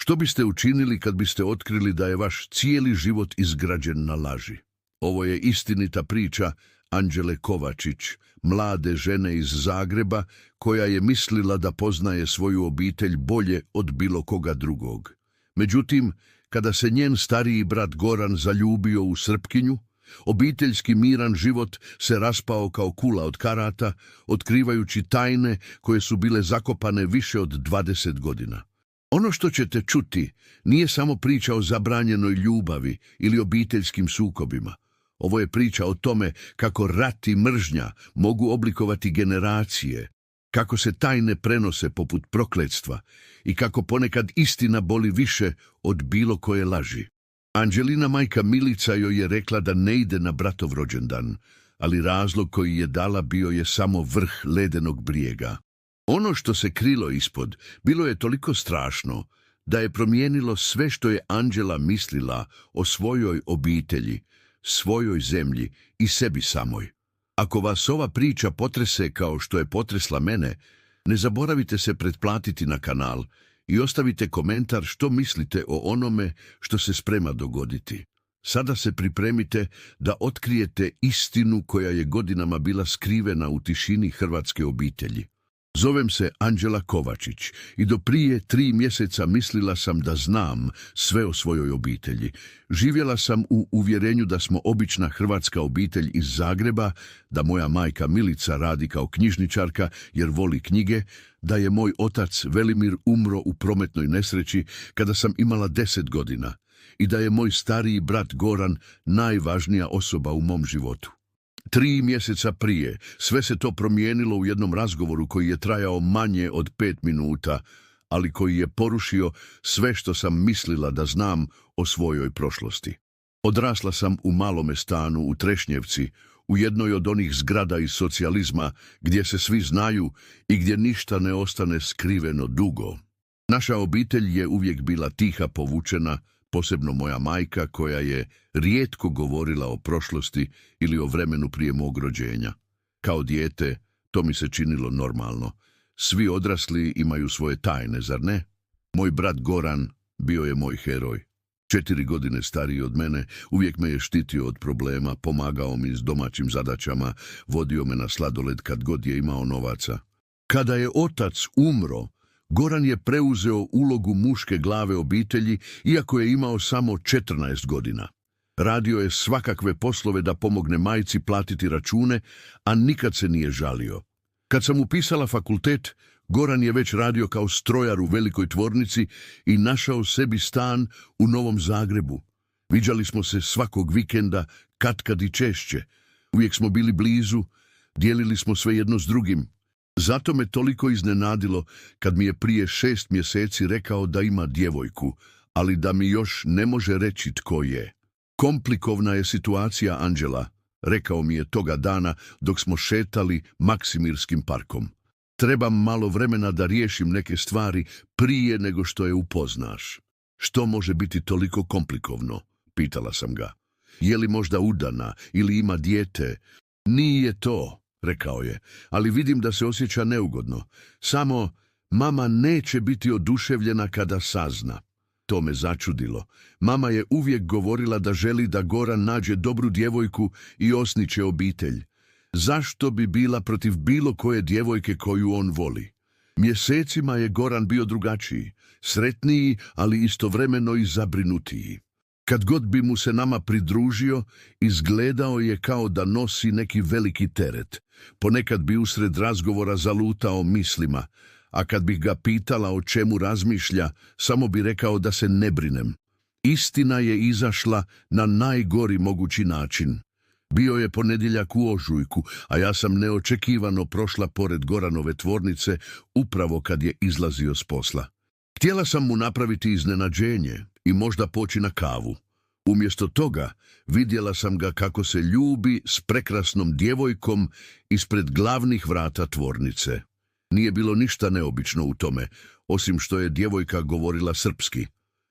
Što biste učinili kad biste otkrili da je vaš cijeli život izgrađen na laži? Ovo je istinita priča Anđele Kovačić, mlade žene iz Zagreba, koja je mislila da poznaje svoju obitelj bolje od bilo koga drugog. Međutim, kada se njen stariji brat Goran zaljubio u Srpkinju, obiteljski miran život se raspao kao kula od karata, otkrivajući tajne koje su bile zakopane više od 20 godina. Ono što ćete čuti nije samo priča o zabranjenoj ljubavi ili obiteljskim sukobima. Ovo je priča o tome kako rat i mržnja mogu oblikovati generacije, kako se tajne prenose poput prokletstva i kako ponekad istina boli više od bilo koje laži. Anđelina majka Milica joj je rekla da ne ide na bratov rođendan, ali razlog koji je dala bio je samo vrh ledenog brijega. Ono što se krilo ispod bilo je toliko strašno da je promijenilo sve što je Anđela mislila o svojoj obitelji, svojoj zemlji i sebi samoj. Ako vas ova priča potrese kao što je potresla mene, ne zaboravite se pretplatiti na kanal i ostavite komentar što mislite o onome što se sprema dogoditi. Sada se pripremite da otkrijete istinu koja je godinama bila skrivena u tišini hrvatske obitelji. Zovem se Anđela Kovačić i do prije 3 mjeseca mislila sam da znam sve o svojoj obitelji. Živjela sam u uvjerenju da smo obična hrvatska obitelj iz Zagreba, da moja majka Milica radi kao knjižničarka jer voli knjige, da je moj otac Velimir umro u prometnoj nesreći kada sam imala 10 godina i da je moj stariji brat Goran najvažnija osoba u mom životu. 3 mjeseca prije sve se to promijenilo u jednom razgovoru koji je trajao manje od 5 minuta, ali koji je porušio sve što sam mislila da znam o svojoj prošlosti. Odrasla sam u malome stanu u Trešnjevci, u jednoj od onih zgrada iz socijalizma gdje se svi znaju i gdje ništa ne ostane skriveno dugo. Naša obitelj je uvijek bila tiha, povučena, posebno moja majka koja je rijetko govorila o prošlosti ili o vremenu prije mog rođenja. Kao dijete to mi se činilo normalno. Svi odrasli imaju svoje tajne, zar ne? Moj brat Goran bio je moj heroj. 4 godine stariji od mene, uvijek me je štitio od problema, pomagao mi s domaćim zadaćama, vodio me na sladoled kad god je imao novaca. Kada je otac umro, Goran je preuzeo ulogu muške glave obitelji, iako je imao samo 14 godina. Radio je svakakve poslove da pomogne majci platiti račune, a nikad se nije žalio. Kad sam upisala fakultet, Goran je već radio kao strojar u velikoj tvornici i našao sebi stan u Novom Zagrebu. Viđali smo se svakog vikenda, katkad i češće. Uvijek smo bili blizu, dijelili smo sve jedno s drugim. Zato me toliko iznenadilo kad mi je prije 6 mjeseci rekao da ima djevojku, ali da mi još ne može reći tko je. Komplikovna je situacija, Anđela, rekao mi je toga dana dok smo šetali Maksimirskim parkom. Trebam malo vremena da riješim neke stvari prije nego što je upoznaš. Što može biti toliko komplikovno? Pitala sam ga. Je li možda udana ili ima dijete? Nije to, rekao je, ali vidim da se osjeća neugodno. Samo mama neće biti oduševljena kada sazna. To me začudilo. Mama je uvijek govorila da želi da Goran nađe dobru djevojku i osniće obitelj. Zašto bi bila protiv bilo koje djevojke koju on voli? Mjesecima je Goran bio drugačiji, sretniji, ali istovremeno i zabrinutiji. Kad god bi mu se nama pridružio, izgledao je kao da nosi neki veliki teret. Ponekad bi usred razgovora zalutao mislima, a kad bih ga pitala o čemu razmišlja, samo bi rekao da se ne brinem. Istina je izašla na najgori mogući način. Bio je ponedjeljak u ožujku, a ja sam neočekivano prošla pored Goranove tvornice upravo kad je izlazio s posla. Htjela sam mu napraviti iznenađenje i možda poći na kavu. Umjesto toga vidjela sam ga kako se ljubi s prekrasnom djevojkom ispred glavnih vrata tvornice. Nije bilo ništa neobično u tome, osim što je djevojka govorila srpski.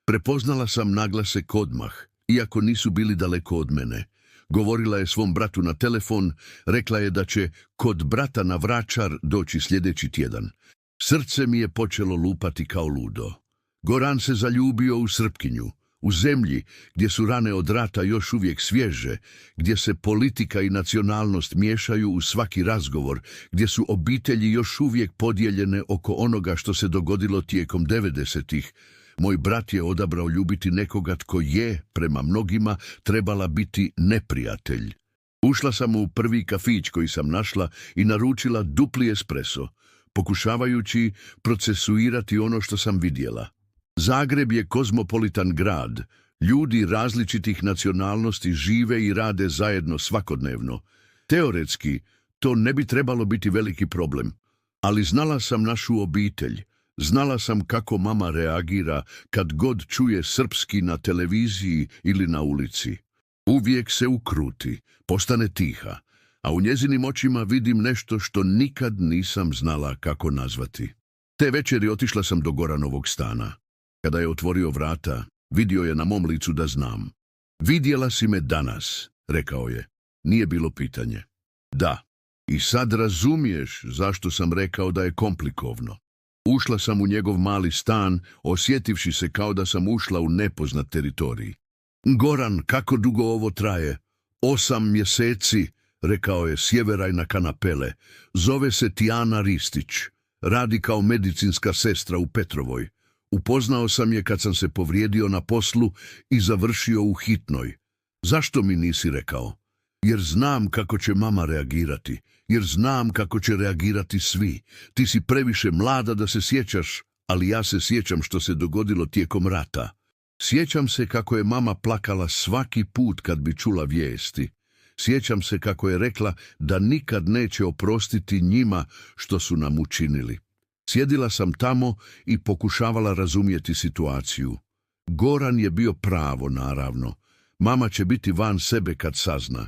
Prepoznala sam naglasek odmah, iako nisu bili daleko od mene. Govorila je svom bratu na telefon, rekla je da će kod brata na Vračar doći sljedeći tjedan. Srce mi je počelo lupati kao ludo. Goran se zaljubio u Srpkinju, u zemlji gdje su rane od rata još uvijek svježe, gdje se politika i nacionalnost miješaju u svaki razgovor, gdje su obitelji još uvijek podijeljene oko onoga što se dogodilo tijekom 90-ih. Moj brat je odabrao ljubiti nekoga tko je, prema mnogima, trebala biti neprijatelj. Ušla sam u prvi kafić koji sam našla i naručila dupli espresso, pokušavajući procesuirati ono što sam vidjela. Zagreb je kozmopolitan grad. Ljudi različitih nacionalnosti žive i rade zajedno svakodnevno. Teoretski, to ne bi trebalo biti veliki problem. Ali znala sam našu obitelj. Znala sam kako mama reagira kad god čuje srpski na televiziji ili na ulici. Uvijek se ukruti, postane tiha, a u njezinim očima vidim nešto što nikad nisam znala kako nazvati. Te večeri otišla sam do Goranovog stana. Kada je otvorio vrata, vidio je na mom licu da znam. Vidjela si me danas, rekao je. Nije bilo pitanje. Da. I sad razumiješ zašto sam rekao da je komplikovno. Ušla sam u njegov mali stan, osjetivši se kao da sam ušla u nepoznat teritorij. Goran, kako dugo ovo traje? 8 mjeseci, rekao je, sjeveraj na kanapele. Zove se Tijana Ristić. Radi kao medicinska sestra u Petrovoj. Upoznao sam je kad sam se povrijedio na poslu i završio u hitnoj. Zašto mi nisi rekao? Jer znam kako će mama reagirati. Jer znam kako će reagirati svi. Ti si previše mlada da se sjećaš, ali ja se sjećam što se dogodilo tijekom rata. Sjećam se kako je mama plakala svaki put kad bi čula vijesti. Sjećam se kako je rekla da nikad neće oprostiti njima što su nam učinili. Sjedila sam tamo i pokušavala razumjeti situaciju. Goran je bio pravo, naravno. Mama će biti van sebe kad sazna.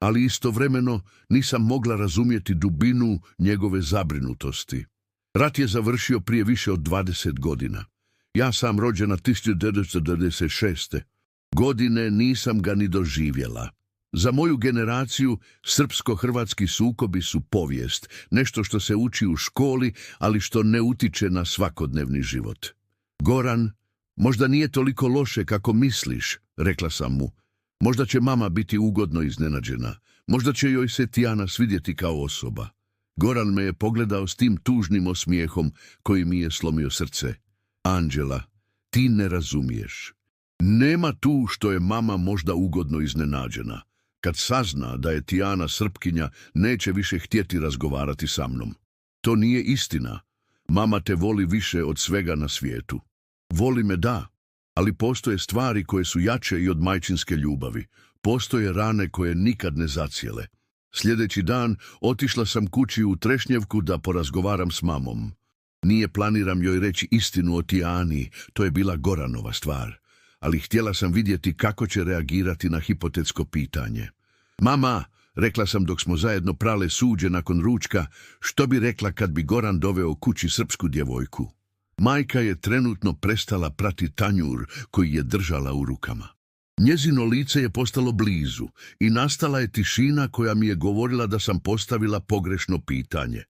Ali istovremeno nisam mogla razumjeti dubinu njegove zabrinutosti. Rat je završio prije više od 20 godina. Ja sam rođena 1996. Godine nisam ga ni doživjela. Za moju generaciju srpsko-hrvatski sukobi su povijest, nešto što se uči u školi, ali što ne utiče na svakodnevni život. Goran, možda nije toliko loše kako misliš, rekla sam mu. Možda će mama biti ugodno iznenađena. Možda će joj se Tijana svidjeti kao osoba. Goran me je pogledao s tim tužnim osmijehom koji mi je slomio srce. Anđela, ti ne razumiješ. Nema tu što je mama možda ugodno iznenađena. Kad sazna da je Tijana Srpkinja, neće više htjeti razgovarati sa mnom. To nije istina. Mama te voli više od svega na svijetu. Voli me, da, ali postoje stvari koje su jače i od majčinske ljubavi. Postoje rane koje nikad ne zacijele. Sljedeći dan otišla sam kući u Trešnjevku da porazgovaram s mamom. Nije planiram joj reći istinu o Tijani, to je bila Goranova stvar. Ali htjela sam vidjeti kako će reagirati na hipotetsko pitanje. Mama, rekla sam dok smo zajedno prale suđe nakon ručka, što bi rekla kad bi Goran doveo kući srpsku djevojku? Majka je trenutno prestala prati tanjur koji je držala u rukama. Njezino lice je postalo blizu i nastala je tišina koja mi je govorila da sam postavila pogrešno pitanje.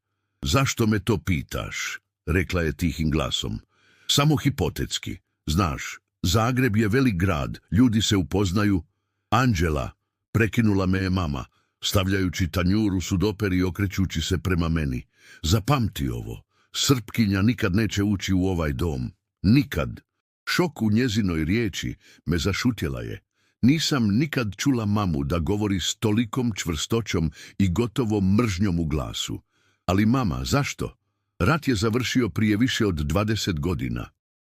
Zašto me to pitaš? Rekla je tihim glasom. Samo hipotetski. Znaš, Zagreb je velik grad, ljudi se upoznaju. Anđela, prekinula me je mama, stavljajući tanjur u sudoper i okrećući se prema meni. Zapamti ovo. Srpkinja nikad neće ući u ovaj dom. Nikad. Šok u njezinoj riječi me zašutjela je. Nisam nikad čula mamu da govori s tolikom čvrstoćom i gotovo mržnjom u glasu. Ali mama, zašto? Rat je završio prije više od 20 godina.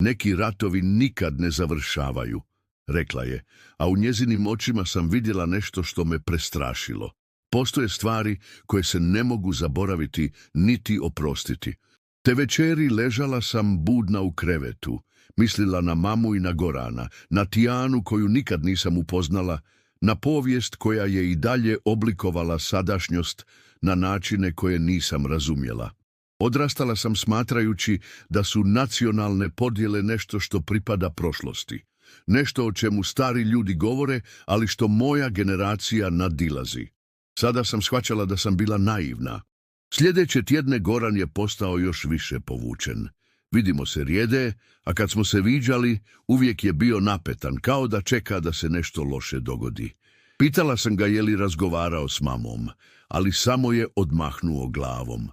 Neki ratovi nikad ne završavaju, rekla je, a u njezinim očima sam vidjela nešto što me prestrašilo. Postoje stvari koje se ne mogu zaboraviti niti oprostiti. Te večeri ležala sam budna u krevetu, mislila na mamu i na Gorana, na Tijanu koju nikad nisam upoznala, na povijest koja je i dalje oblikovala sadašnjost na načine koje nisam razumjela. Odrastala sam smatrajući da su nacionalne podjele nešto što pripada prošlosti. Nešto o čemu stari ljudi govore, ali što moja generacija nadilazi. Sada sam shvaćala da sam bila naivna. Sljedeće tjedne Goran je postao još više povučen. Vidimo se rijede, a kad smo se viđali, uvijek je bio napetan, kao da čeka da se nešto loše dogodi. Pitala sam ga je li razgovarao s mamom, ali samo je odmahnuo glavom.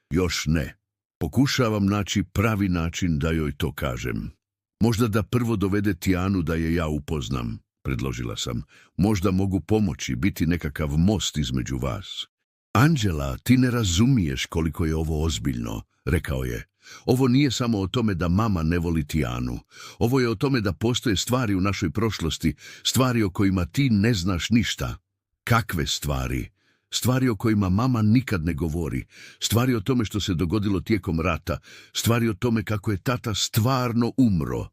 Još ne. Pokušavam naći pravi način da joj to kažem. Možda da prvo dovede Tijanu da je ja upoznam, predložila sam. Možda mogu pomoći, biti nekakav most između vas. Anđela, ti ne razumiješ koliko je ovo ozbiljno, rekao je. Ovo nije samo o tome da mama ne voli Tijanu. Ovo je o tome da postoje stvari u našoj prošlosti, stvari o kojima ti ne znaš ništa. Kakve stvari? Stvari o kojima mama nikad ne govori, stvari o tome što se dogodilo tijekom rata, stvari o tome kako je tata stvarno umro.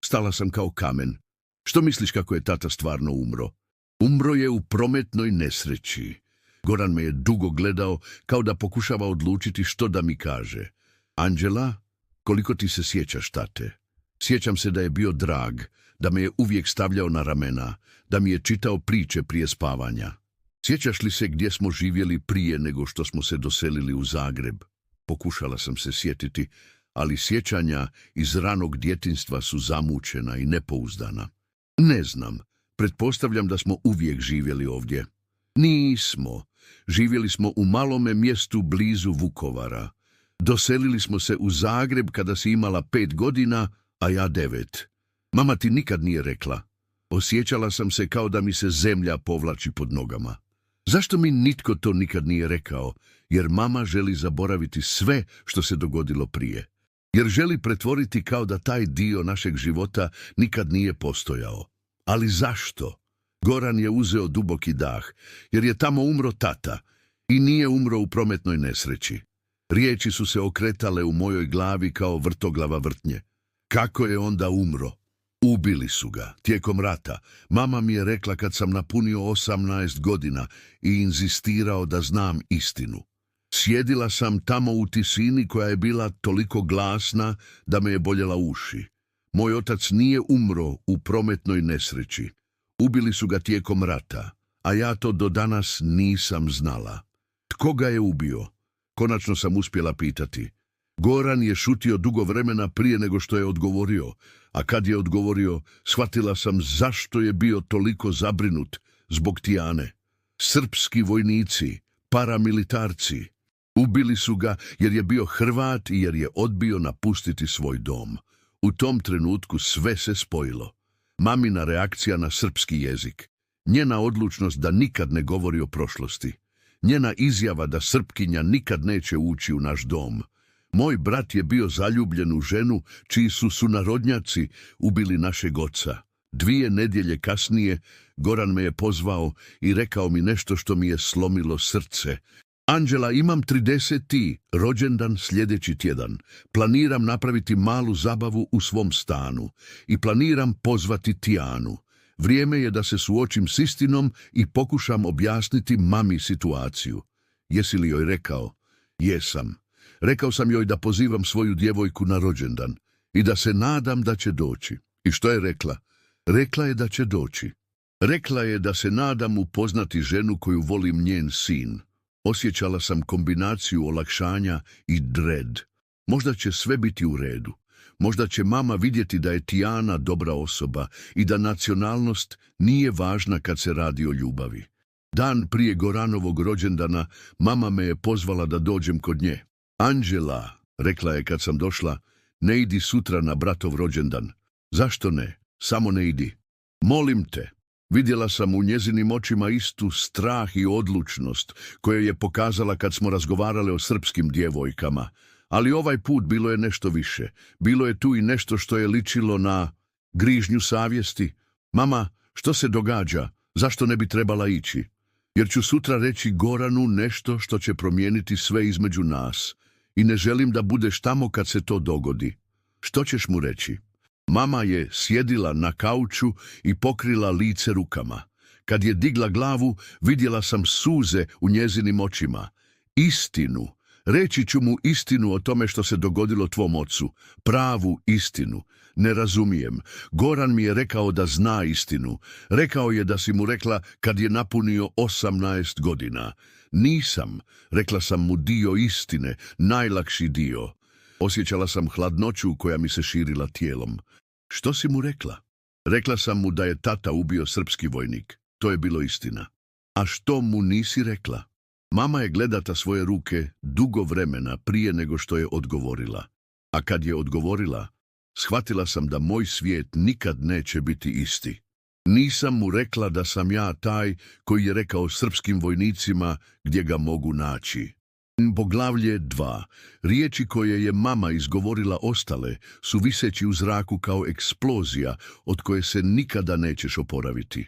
Stala sam kao kamen. Što misliš kako je tata stvarno umro? Umro je u prometnoj nesreći. Goran me je dugo gledao kao da pokušava odlučiti što da mi kaže. Anđela, koliko ti se sjećaš tate? Sjećam se da je bio drag, da me je uvijek stavljao na ramena, da mi je čitao priče prije spavanja. Sjećaš li se gdje smo živjeli prije nego što smo se doselili u Zagreb? Pokušala sam se sjetiti, ali sjećanja iz ranog djetinjstva su zamučena i nepouzdana. Ne znam, pretpostavljam da smo uvijek živjeli ovdje. Nismo. Živjeli smo u malome mjestu blizu Vukovara. Doselili smo se u Zagreb kada si imala 5 godina, a ja 9. Mama ti nikad nije rekla. Osjećala sam se kao da mi se zemlja povlači pod nogama. Zašto mi nitko to nikad nije rekao? Jer mama želi zaboraviti sve što se dogodilo prije. Jer želi pretvoriti kao da taj dio našeg života nikad nije postojao. Ali zašto? Goran je uzeo duboki dah, jer je tamo umro tata i nije umro u prometnoj nesreći. Riječi su se okretale u mojoj glavi kao vrtoglava vrtnje. Kako je onda umro? Ubili su ga, tijekom rata. Mama mi je rekla kad sam napunio 18 godina i inzistirao da znam istinu. Sjedila sam tamo u tisini koja je bila toliko glasna da me je boljela uši. Moj otac nije umro u prometnoj nesreći. Ubili su ga tijekom rata, a ja to do danas nisam znala. Tko ga je ubio? Konačno sam uspjela pitati. Goran je šutio dugo vremena prije nego što je odgovorio, a kad je odgovorio, shvatila sam zašto je bio toliko zabrinut zbog Tijane. Srpski vojnici, paramilitarci, ubili su ga jer je bio Hrvat i jer je odbio napustiti svoj dom. U tom trenutku sve se spojilo. Mamina reakcija na srpski jezik, njena odlučnost da nikad ne govori o prošlosti, njena izjava da Srpkinja nikad neće ući u naš dom. Moj brat je bio zaljubljen u ženu čiji su sunarodnjaci ubili našeg oca. 2 nedjelje kasnije Goran me je pozvao i rekao mi nešto što mi je slomilo srce. Anđela, imam 30. rođendan sljedeći tjedan. Planiram napraviti malu zabavu u svom stanu i planiram pozvati Tijanu. Vrijeme je da se suočim s istinom i pokušam objasniti mami situaciju. Jesi li joj rekao? Jesam. Rekao sam joj da pozivam svoju djevojku na rođendan i da se nadam da će doći. I što je rekla? Rekla je da će doći. Rekla je da se nadam upoznati ženu koju volim njen sin. Osjećala sam kombinaciju olakšanja i dred. Možda će sve biti u redu. Možda će mama vidjeti da je Tijana dobra osoba i da nacionalnost nije važna kad se radi o ljubavi. Dan prije Goranovog rođendana mama me je pozvala da dođem kod nje. Anđela, rekla je kad sam došla, ne idi sutra na bratov rođendan. Zašto ne? Samo ne idi. Molim te. Vidjela sam u njezinim očima istu strah i odlučnost koju je pokazala kad smo razgovarale o srpskim djevojkama. Ali ovaj put bilo je nešto više. Bilo je tu i nešto što je ličilo na grižnju savjesti. Mama, što se događa? Zašto ne bi trebala ići? Jer ću sutra reći Goranu nešto što će promijeniti sve između nas. I ne želim da budeš tamo kad se to dogodi. Što ćeš mu reći? Mama je sjedila na kauču i pokrila lice rukama. Kad je digla glavu, vidjela sam suze u njezinim očima. Istinu. Reći ću mu istinu o tome što se dogodilo tvom ocu. Pravu istinu. Ne razumijem. Goran mi je rekao da zna istinu. Rekao je da si mu rekla kad je napunio 18 godina. Nisam. Rekla sam mu dio istine, najlakši dio. Osjećala sam hladnoću koja mi se širila tijelom. Što si mu rekla? Rekla sam mu da je tata ubio srpski vojnik. To je bilo istina. A što mu nisi rekla? Mama je gledata svoje ruke dugo vremena prije nego što je odgovorila. A kad je odgovorila, shvatila sam da moj svijet nikad neće biti isti. Nisam mu rekla da sam ja taj koji je rekao srpskim vojnicima gdje ga mogu naći. Poglavlje 2. Riječi koje je mama izgovorila ostale su viseći u zraku kao eksplozija od koje se nikada nećeš oporaviti.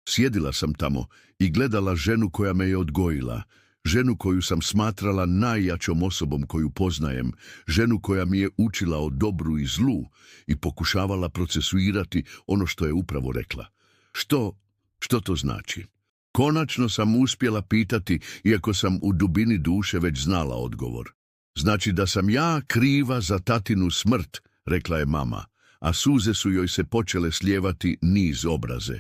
Sjedila sam tamo i gledala ženu koja me je odgojila, ženu koju sam smatrala najjačom osobom koju poznajem, ženu koja mi je učila o dobru i zlu i pokušavala procesuirati ono što je upravo rekla. Što to znači? Konačno sam uspjela pitati, iako sam u dubini duše već znala odgovor. Znači da sam ja kriva za tatinu smrt, rekla je mama, a suze su joj se počele slijevati niz obraze.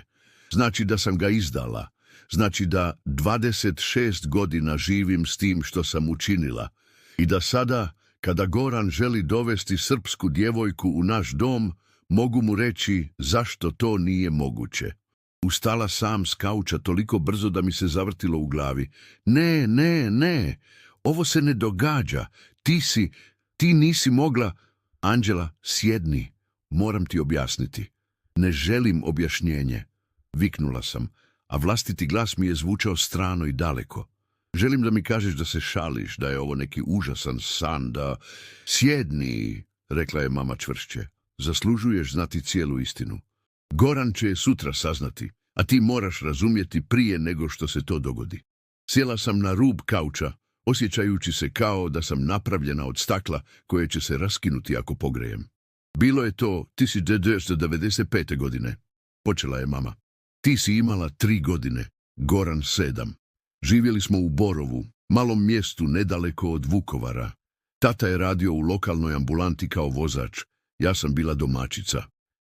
Znači da sam ga izdala. Znači da 26 godina živim s tim što sam učinila. I da sada, kada Goran želi dovesti srpsku djevojku u naš dom, mogu mu reći zašto to nije moguće. Ustala sam s kauča toliko brzo da mi se zavrtilo u glavi. Ne, ovo se ne događa. Ti nisi mogla. Anđela, sjedni, moram ti objasniti. Ne želim objašnjenje, viknula sam, a vlastiti glas mi je zvučao strano i daleko. Želim da mi kažeš da se šališ, da je ovo neki užasan san, da... Sjedni, rekla je mama čvršće. Zaslužuješ znati cijelu istinu. Goran će je sutra saznati, a ti moraš razumjeti prije nego što se to dogodi. Sjela sam na rub kauča, osjećajući se kao da sam napravljena od stakla koje će se raskinuti ako pogrejem. Bilo je to 1995. godine. Počela je mama. Ti si imala 3 godine, Goran 7. Živjeli smo u Borovu, malom mjestu nedaleko od Vukovara. Tata je radio u lokalnoj ambulanti kao vozač, ja sam bila domaćica.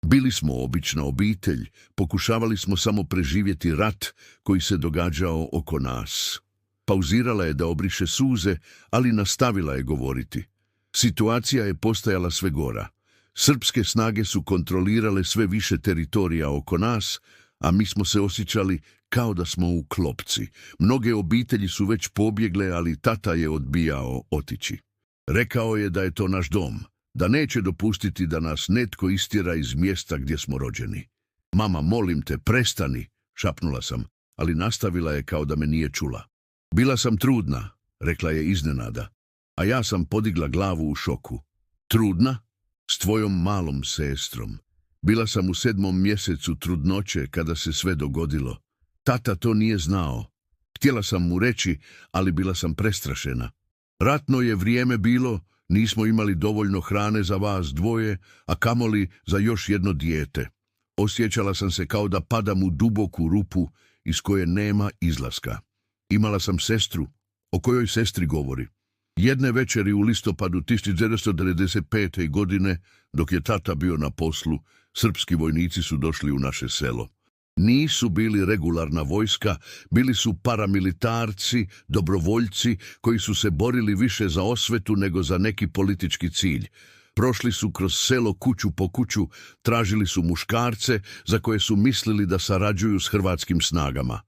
Bili smo obična obitelj, pokušavali smo samo preživjeti rat koji se događao oko nas. Pauzirala je da obriše suze, ali nastavila je govoriti. Situacija je postajala sve gora. Srpske snage su kontrolirale sve više teritorija oko nas, a mi smo se osjećali kao da smo u klopci. Mnoge obitelji su već pobjegle, ali tata je odbijao otići. Rekao je da je to naš dom, da neće dopustiti da nas netko istjera iz mjesta gdje smo rođeni. Mama, molim te, prestani, šapnula sam, ali nastavila je kao da me nije čula. Bila sam trudna, rekla je iznenada, a ja sam podigla glavu u šoku. Trudna? S tvojom malom sestrom. Bila sam u 7. mjesecu trudnoće kada se sve dogodilo. Tata to nije znao. Htjela sam mu reći, ali bila sam prestrašena. Ratno je vrijeme bilo, nismo imali dovoljno hrane za vas dvoje, a kamoli za još jedno dijete. Osjećala sam se kao da padam u duboku rupu iz koje nema izlaska. Imala sam sestru, o kojoj sestri govori. Jedne večeri u listopadu 1995. godine, dok je tata bio na poslu, srpski vojnici su došli u naše selo. Nisu bili regularna vojska, bili su paramilitarci, dobrovoljci koji su se borili više za osvetu nego za neki politički cilj. Prošli su kroz selo kuću po kuću, tražili su muškarce za koje su mislili da sarađuju s hrvatskim snagama.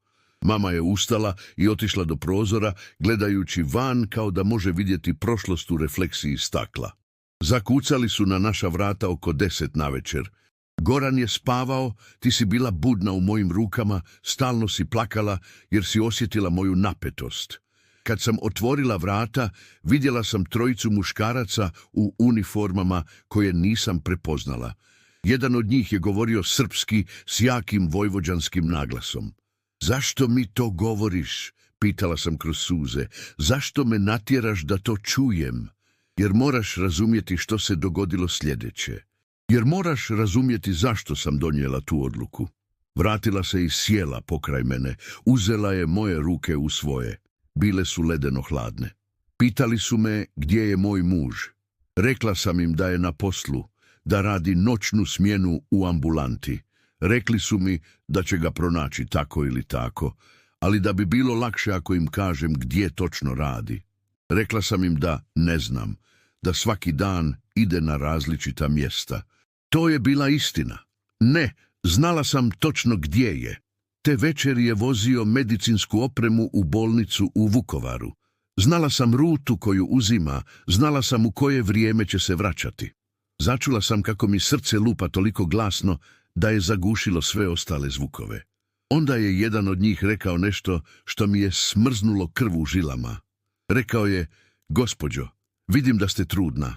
Mama je ustala i otišla do prozora, gledajući van kao da može vidjeti prošlost u refleksiji stakla. Zakucali su na naša vrata oko 10 navečer. Goran je spavao, ti si bila budna u mojim rukama, stalno si plakala jer si osjetila moju napetost. Kad sam otvorila vrata, vidjela sam 3 muškaraca u uniformama koje nisam prepoznala. Jedan od njih je govorio srpski s jakim vojvođanskim naglasom. Zašto mi to govoriš? Pitala sam kroz suze. Zašto me natjeraš da to čujem? Jer moraš razumjeti što se dogodilo sljedeće. Jer moraš razumjeti zašto sam donijela tu odluku. Vratila se i sjela pokraj mene. Uzela je moje ruke u svoje. Bile su ledeno hladne. Pitali su me gdje je moj muž. Rekla sam im da je na poslu, da radi noćnu smjenu u ambulanti. Rekli su mi da će ga pronaći tako ili tako, ali da bi bilo lakše ako im kažem gdje točno radi. Rekla sam im da ne znam, da svaki dan ide na različita mjesta. To je bila istina. Ne, znala sam točno gdje je. Te večer je vozio medicinsku opremu u bolnicu u Vukovaru. Znala sam rutu koju uzima, znala sam u koje vrijeme će se vraćati. Začula sam kako mi srce lupa toliko glasno da je zagušilo sve ostale zvukove. Onda je jedan od njih rekao nešto što mi je smrznulo krv u žilama. Rekao je: gospođo, vidim da ste trudna.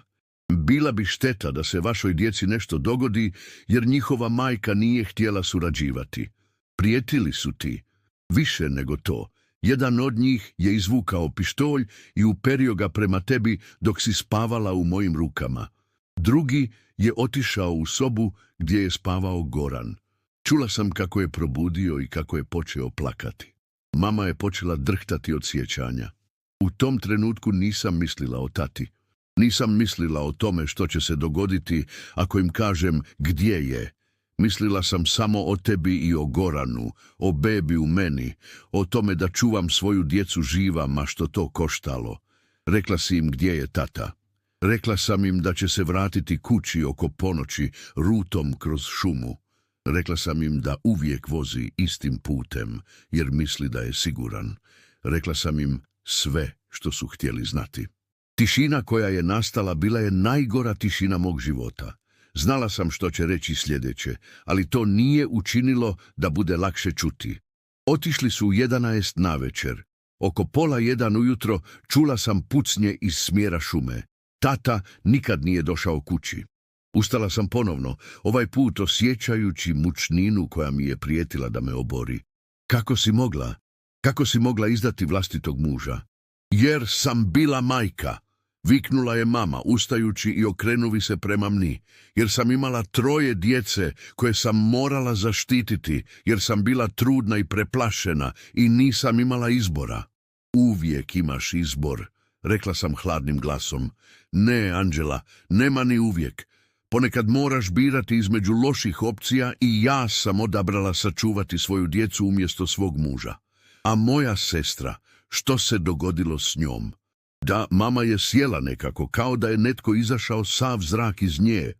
Bila bi šteta da se vašoj djeci nešto dogodi jer njihova majka nije htjela surađivati. Prijetili su ti. Više nego to. Jedan od njih je izvukao pištolj i uperio ga prema tebi dok si spavala u mojim rukama. Drugi je otišao u sobu gdje je spavao Goran. Čula sam kako je probudio i kako je počeo plakati. Mama je počela drhtati od sjećanja. U tom trenutku nisam mislila o tati. Nisam mislila o tome što će se dogoditi ako im kažem gdje je. Mislila sam samo o tebi i o Goranu, o bebi u meni, o tome da čuvam svoju djecu živa, ma što to koštalo. Rekla si im gdje je tata. Rekla sam im da će se vratiti kući oko ponoći, rutom kroz šumu. Rekla sam im da uvijek vozi istim putem, jer misli da je siguran. Rekla sam im sve što su htjeli znati. Tišina koja je nastala bila je najgora tišina mog života. Znala sam što će reći sljedeće, ali to nije učinilo da bude lakše čuti. Otišli su u 11 navečer. Oko 12:30 ujutro čula sam pucnje iz smjera šume. Tata nikad nije došao kući. Ustala sam ponovno, ovaj put osjećajući mučninu koja mi je prijetila da me obori. Kako si mogla? Kako si mogla izdati vlastitog muža? Jer sam bila majka, viknula je mama, ustajući i okrenuvi se prema mni. Jer sam imala 3 djece koje sam morala zaštititi, jer sam bila trudna i preplašena i nisam imala izbora. Uvijek imaš izbor, rekla sam hladnim glasom. Ne, Anđela, nema ni uvijek. Ponekad moraš birati između loših opcija i ja sam odabrala sačuvati svoju djecu umjesto svog muža. A moja sestra, što se dogodilo s njom? Da, mama je sjela nekako, kao da je netko izašao sav zrak iz nje.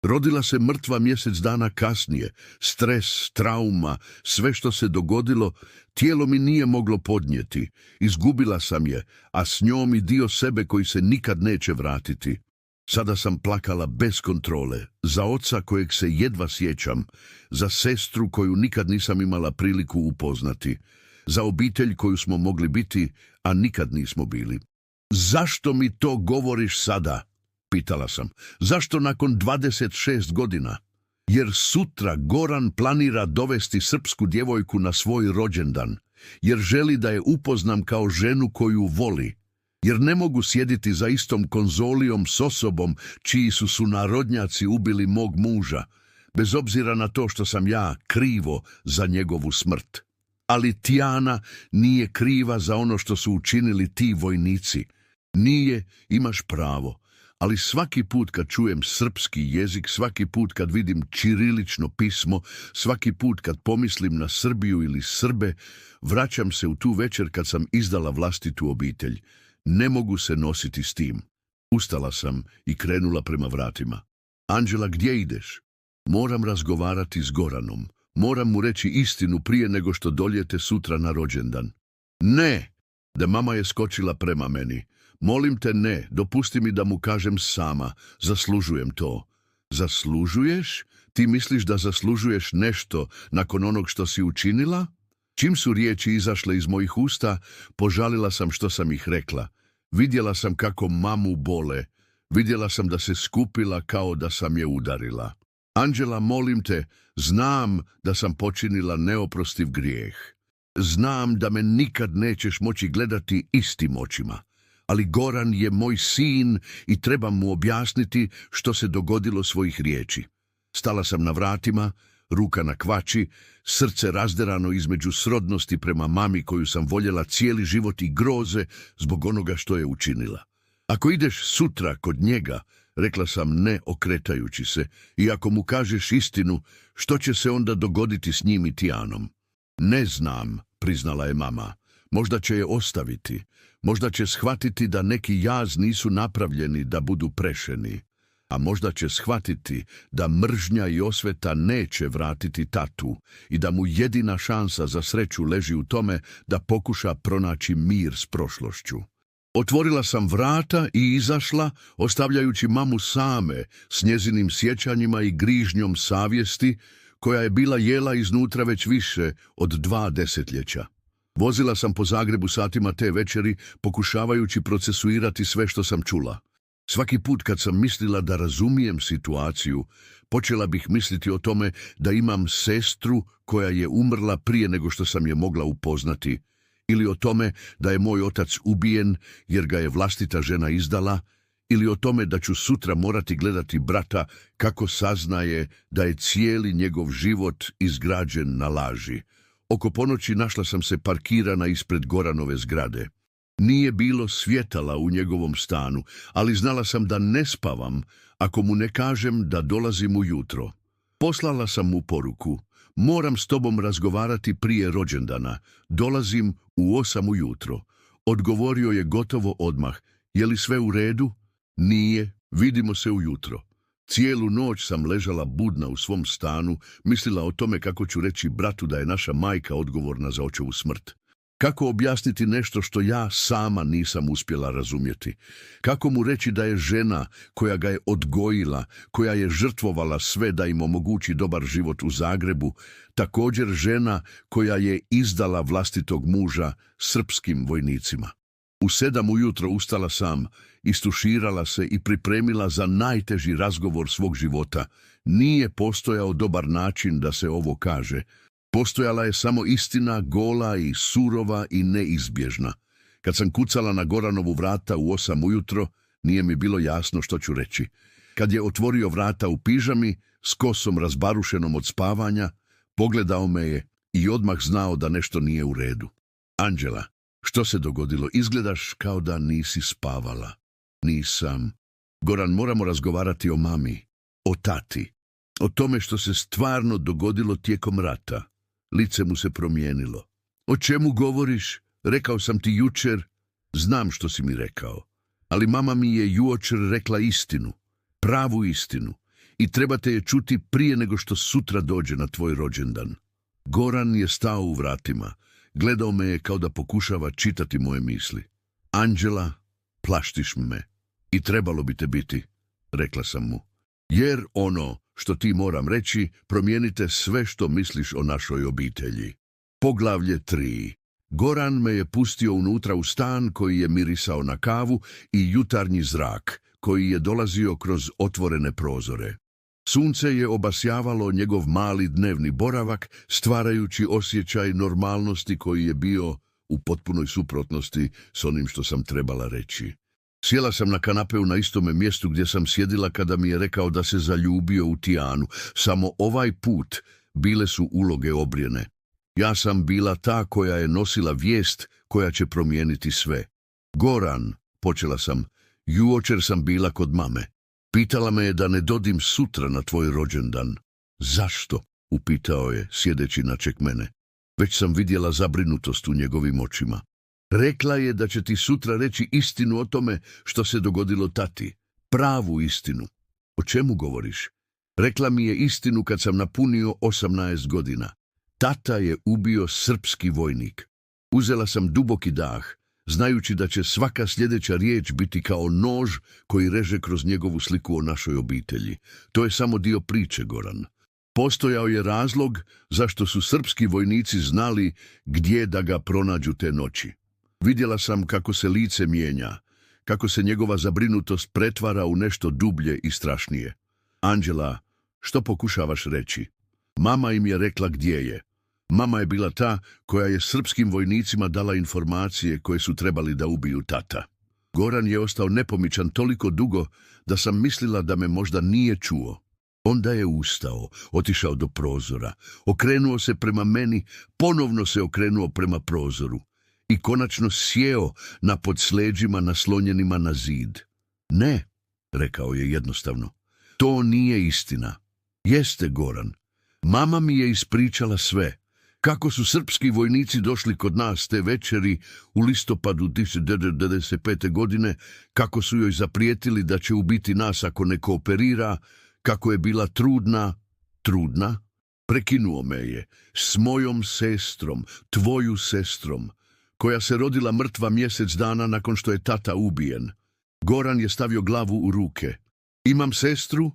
Rodila se mrtva mjesec dana kasnije. Stres, trauma, sve što se dogodilo, tijelo mi nije moglo podnijeti. Izgubila sam je, a s njom i dio sebe koji se nikad neće vratiti. Sada sam plakala bez kontrole, za oca kojeg se jedva sjećam, za sestru koju nikad nisam imala priliku upoznati, za obitelj koju smo mogli biti, a nikad nismo bili. Zašto mi to govoriš sada? Pitala sam. Zašto nakon 26 godina? Jer sutra Goran planira dovesti srpsku djevojku na svoj rođendan, jer želi da je upoznam kao ženu koju voli. Jer ne mogu sjediti za istom konzolijom s osobom čiji su sunarodnjaci ubili mog muža, bez obzira na to što sam ja krivo za njegovu smrt. Ali Tijana nije kriva za ono što su učinili ti vojnici. Nije, imaš pravo, ali svaki put kad čujem srpski jezik, svaki put kad vidim ćirilično pismo, svaki put kad pomislim na Srbiju ili Srbe, vraćam se u tu večer kad sam izdala vlastitu obitelj. Ne mogu se nositi s tim. Ustala sam i krenula prema vratima. Anđela, gdje ideš? Moram razgovarati s Goranom. Moram mu reći istinu prije nego što doljete sutra na rođendan. Ne! Da mama je skočila prema meni. Molim te, ne, dopusti mi da mu kažem sama. Zaslužujem to. Zaslužuješ? Ti misliš da zaslužuješ nešto nakon onog što si učinila? Čim su riječi izašle iz mojih usta, požalila sam što sam ih rekla. Vidjela sam kako mamu bole. Vidjela sam da se skupila kao da sam je udarila. Anđela, molim te, znam da sam počinila neoprostiv grijeh. Znam da me nikad nećeš moći gledati istim očima. Ali Goran je moj sin i trebam mu objasniti što se dogodilo svojih riječi. Stala sam na vratima, ruka na kvači, srce razderano između srodnosti prema mami koju sam voljela cijeli život i groze zbog onoga što je učinila. Ako ideš sutra kod njega, rekla sam ne okretajući se, i ako mu kažeš istinu, što će se onda dogoditi s njim i Tijanom? Ne znam, priznala je mama. Možda će je ostaviti. Možda će shvatiti da neki jaz nisu napravljeni da budu prešeni, a možda će shvatiti da mržnja i osveta neće vratiti tatu i da mu jedina šansa za sreću leži u tome da pokuša pronaći mir s prošlošću. Otvorila sam vrata i izašla, ostavljajući mamu same s njezinim sjećanjima i grižnjom savjesti, koja je bila jela iznutra već više od 2 desetljeća. Vozila sam po Zagrebu satima te večeri, pokušavajući procesuirati sve što sam čula. Svaki put kad sam mislila da razumijem situaciju, počela bih misliti o tome da imam sestru koja je umrla prije nego što sam je mogla upoznati, ili o tome da je moj otac ubijen jer ga je vlastita žena izdala, ili o tome da ću sutra morati gledati brata kako saznaje da je cijeli njegov život izgrađen na laži. Oko ponoći našla sam se parkirana ispred Goranove zgrade. Nije bilo svjetala u njegovom stanu, ali znala sam da ne spavam ako mu ne kažem da dolazim ujutro. Poslala sam mu poruku: moram s tobom razgovarati prije rođendana, dolazim u 8 ujutro. Odgovorio je gotovo odmah: je li sve u redu? Nije, vidimo se ujutro. Cijelu noć sam ležala budna u svom stanu, mislila o tome kako ću reći bratu da je naša majka odgovorna za očevu smrt. Kako objasniti nešto što ja sama nisam uspjela razumjeti? Kako mu reći da je žena koja ga je odgojila, koja je žrtvovala sve da im omogući dobar život u Zagrebu, također žena koja je izdala vlastitog muža srpskim vojnicima? U 7 ujutro ustala sam, istuširala se i pripremila za najteži razgovor svog života. Nije postojao dobar način da se ovo kaže. Postojala je samo istina, gola i surova i neizbježna. Kad sam kucala na Goranovu vrata u 8 ujutro, nije mi bilo jasno što ću reći. Kad je otvorio vrata u pižami, s kosom razbarušenom od spavanja, pogledao me je i odmah znao da nešto nije u redu. Anđela, što se dogodilo? Izgledaš kao da nisi spavala. Nisam. Goran, moramo razgovarati o mami, o tati, o tome što se stvarno dogodilo tijekom rata. Lice mu se promijenilo. O čemu govoriš? Rekao sam ti jučer. Znam što si mi rekao. Ali mama mi je jučer rekla istinu. Pravu istinu. I trebate je čuti prije nego što sutra dođe na tvoj rođendan. Goran je stao u vratima. Gledao me je kao da pokušava čitati moje misli. Anđela, plaštiš me. I trebalo bi te biti, rekla sam mu. Jer ono što ti moram reći, promijenite sve što misliš o našoj obitelji. Poglavlje 3. Goran me je pustio unutra u stan koji je mirisao na kavu i jutarnji zrak koji je dolazio kroz otvorene prozore. Sunce je obasjavalo njegov mali dnevni boravak, stvarajući osjećaj normalnosti koji je bio u potpunoj suprotnosti s onim što sam trebala reći. Sjela sam na kanapeu na istome mjestu gdje sam sjedila kada mi je rekao da se zaljubio u Tijanu. Samo ovaj put bile su uloge obrijene. Ja sam bila ta koja je nosila vijest koja će promijeniti sve. Goran, počela sam, jučer sam bila kod mame. Pitala me je da ne dodim sutra na tvoj rođendan. Zašto? Upitao je, sjedeći naček mene. Već sam vidjela zabrinutost u njegovim očima. Rekla je da će ti sutra reći istinu o tome što se dogodilo tati. Pravu istinu. O čemu govoriš? Rekla mi je istinu kad sam napunio 18 godina. Tata je ubio srpski vojnik. Uzela sam duboki dah, znajući da će svaka sljedeća riječ biti kao nož koji reže kroz njegovu sliku o našoj obitelji. To je samo dio priče, Goran. Postojao je razlog zašto su srpski vojnici znali gdje da ga pronađu te noći. Vidjela sam kako se lice mijenja, kako se njegova zabrinutost pretvara u nešto dublje i strašnije. Anđela, što pokušavaš reći? Mama im je rekla gdje je. Mama je bila ta koja je srpskim vojnicima dala informacije koje su trebali da ubiju tata. Goran je ostao nepomičan toliko dugo da sam mislila da me možda nije čuo. Onda je ustao, otišao do prozora, okrenuo se prema meni, ponovno se okrenuo prema prozoru i konačno sjeo na podsleđima naslonjenima na zid. Ne, rekao je jednostavno, to nije istina. Jeste, Goran. Mama mi je ispričala sve. Kako su srpski vojnici došli kod nas te večeri u listopadu 1995. godine, kako su joj zaprijetili da će ubiti nas ako ne kooperira, kako je bila trudna, prekinuo me je, s mojom sestrom, tvoju sestrom, koja se rodila mrtva mjesec dana nakon što je tata ubijen. Goran je stavio glavu u ruke. Imam sestru?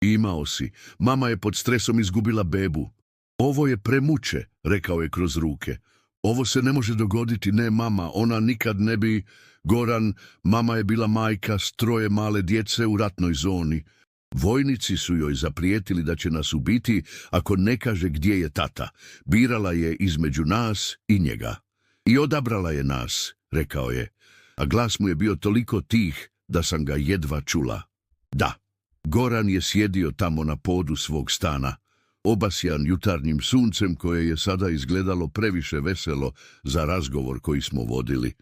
Imao si. Mama je pod stresom izgubila bebu. Ovo je premuče, rekao je kroz ruke. Ovo se ne može dogoditi, ne mama, ona nikad ne bi... Goran, mama je bila majka s 3 male djece u ratnoj zoni. Vojnici su joj zaprijetili da će nas ubiti ako ne kaže gdje je tata. Birala je između nas i njega. I odabrala je nas, rekao je, a glas mu je bio toliko tih da sam ga jedva čula. Da, Goran je sjedio tamo na podu svog stana, obasjan jutarnjim suncem koje je sada izgledalo previše veselo za razgovor koji smo vodili.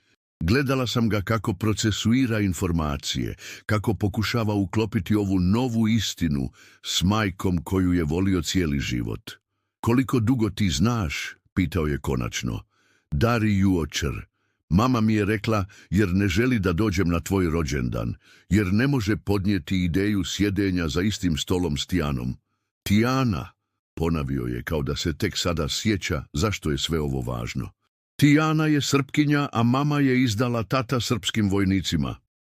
Gledala sam ga kako procesuira informacije, kako pokušava uklopiti ovu novu istinu s majkom koju je volio cijeli život. Koliko dugo ti znaš? Pitao je konačno. Dari juočer. Mama mi je rekla jer ne želi da dođem na tvoj rođendan, jer ne može podnijeti ideju sjedenja za istim stolom s Tijanom. Tijana, ponavio je kao da se tek sada sjeća zašto je sve ovo važno. Tijana je Srpkinja, a mama je izdala tata srpskim vojnicima.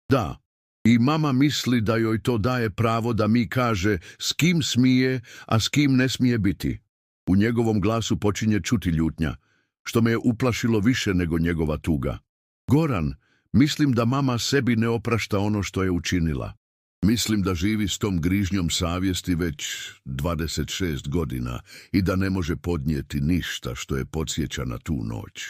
Da, i mama misli da joj to daje pravo da mi kaže s kim smije, a s kim ne smije biti. U njegovom glasu počinje čuti ljutnja, što me je uplašilo više nego njegova tuga. Goran, mislim da mama sebi ne oprašta ono što je učinila. Mislim da živi s tom grižnjom savjesti već 26 godina i da ne može podnijeti ništa što je podsjeća na tu noć.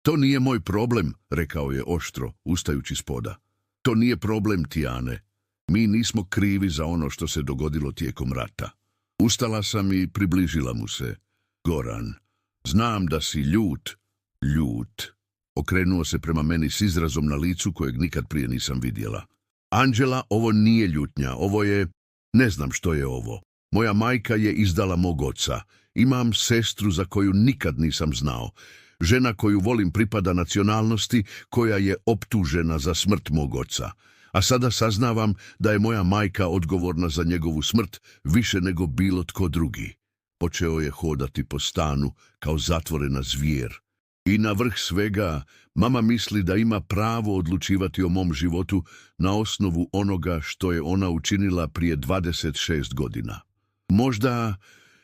To nije moj problem, rekao je oštro, ustajući s poda. To nije problem Tijane. Mi nismo krivi za ono što se dogodilo tijekom rata. Ustala sam i približila mu se. Goran, znam da si ljut. Okrenuo se prema meni s izrazom na licu kojeg nikad prije nisam vidjela. Anđela, ovo nije ljutnja, ovo je... Ne znam što je ovo. Moja majka je izdala mog oca. Imam sestru za koju nikad nisam znao. Žena koju volim pripada nacionalnosti, koja je optužena za smrt mog oca. A sada saznavam da je moja majka odgovorna za njegovu smrt više nego bilo tko drugi. Počeo je hodati po stanu kao zatvorena zvijer. I na vrh svega, mama misli da ima pravo odlučivati o mom životu na osnovu onoga što je ona učinila prije 26 godina.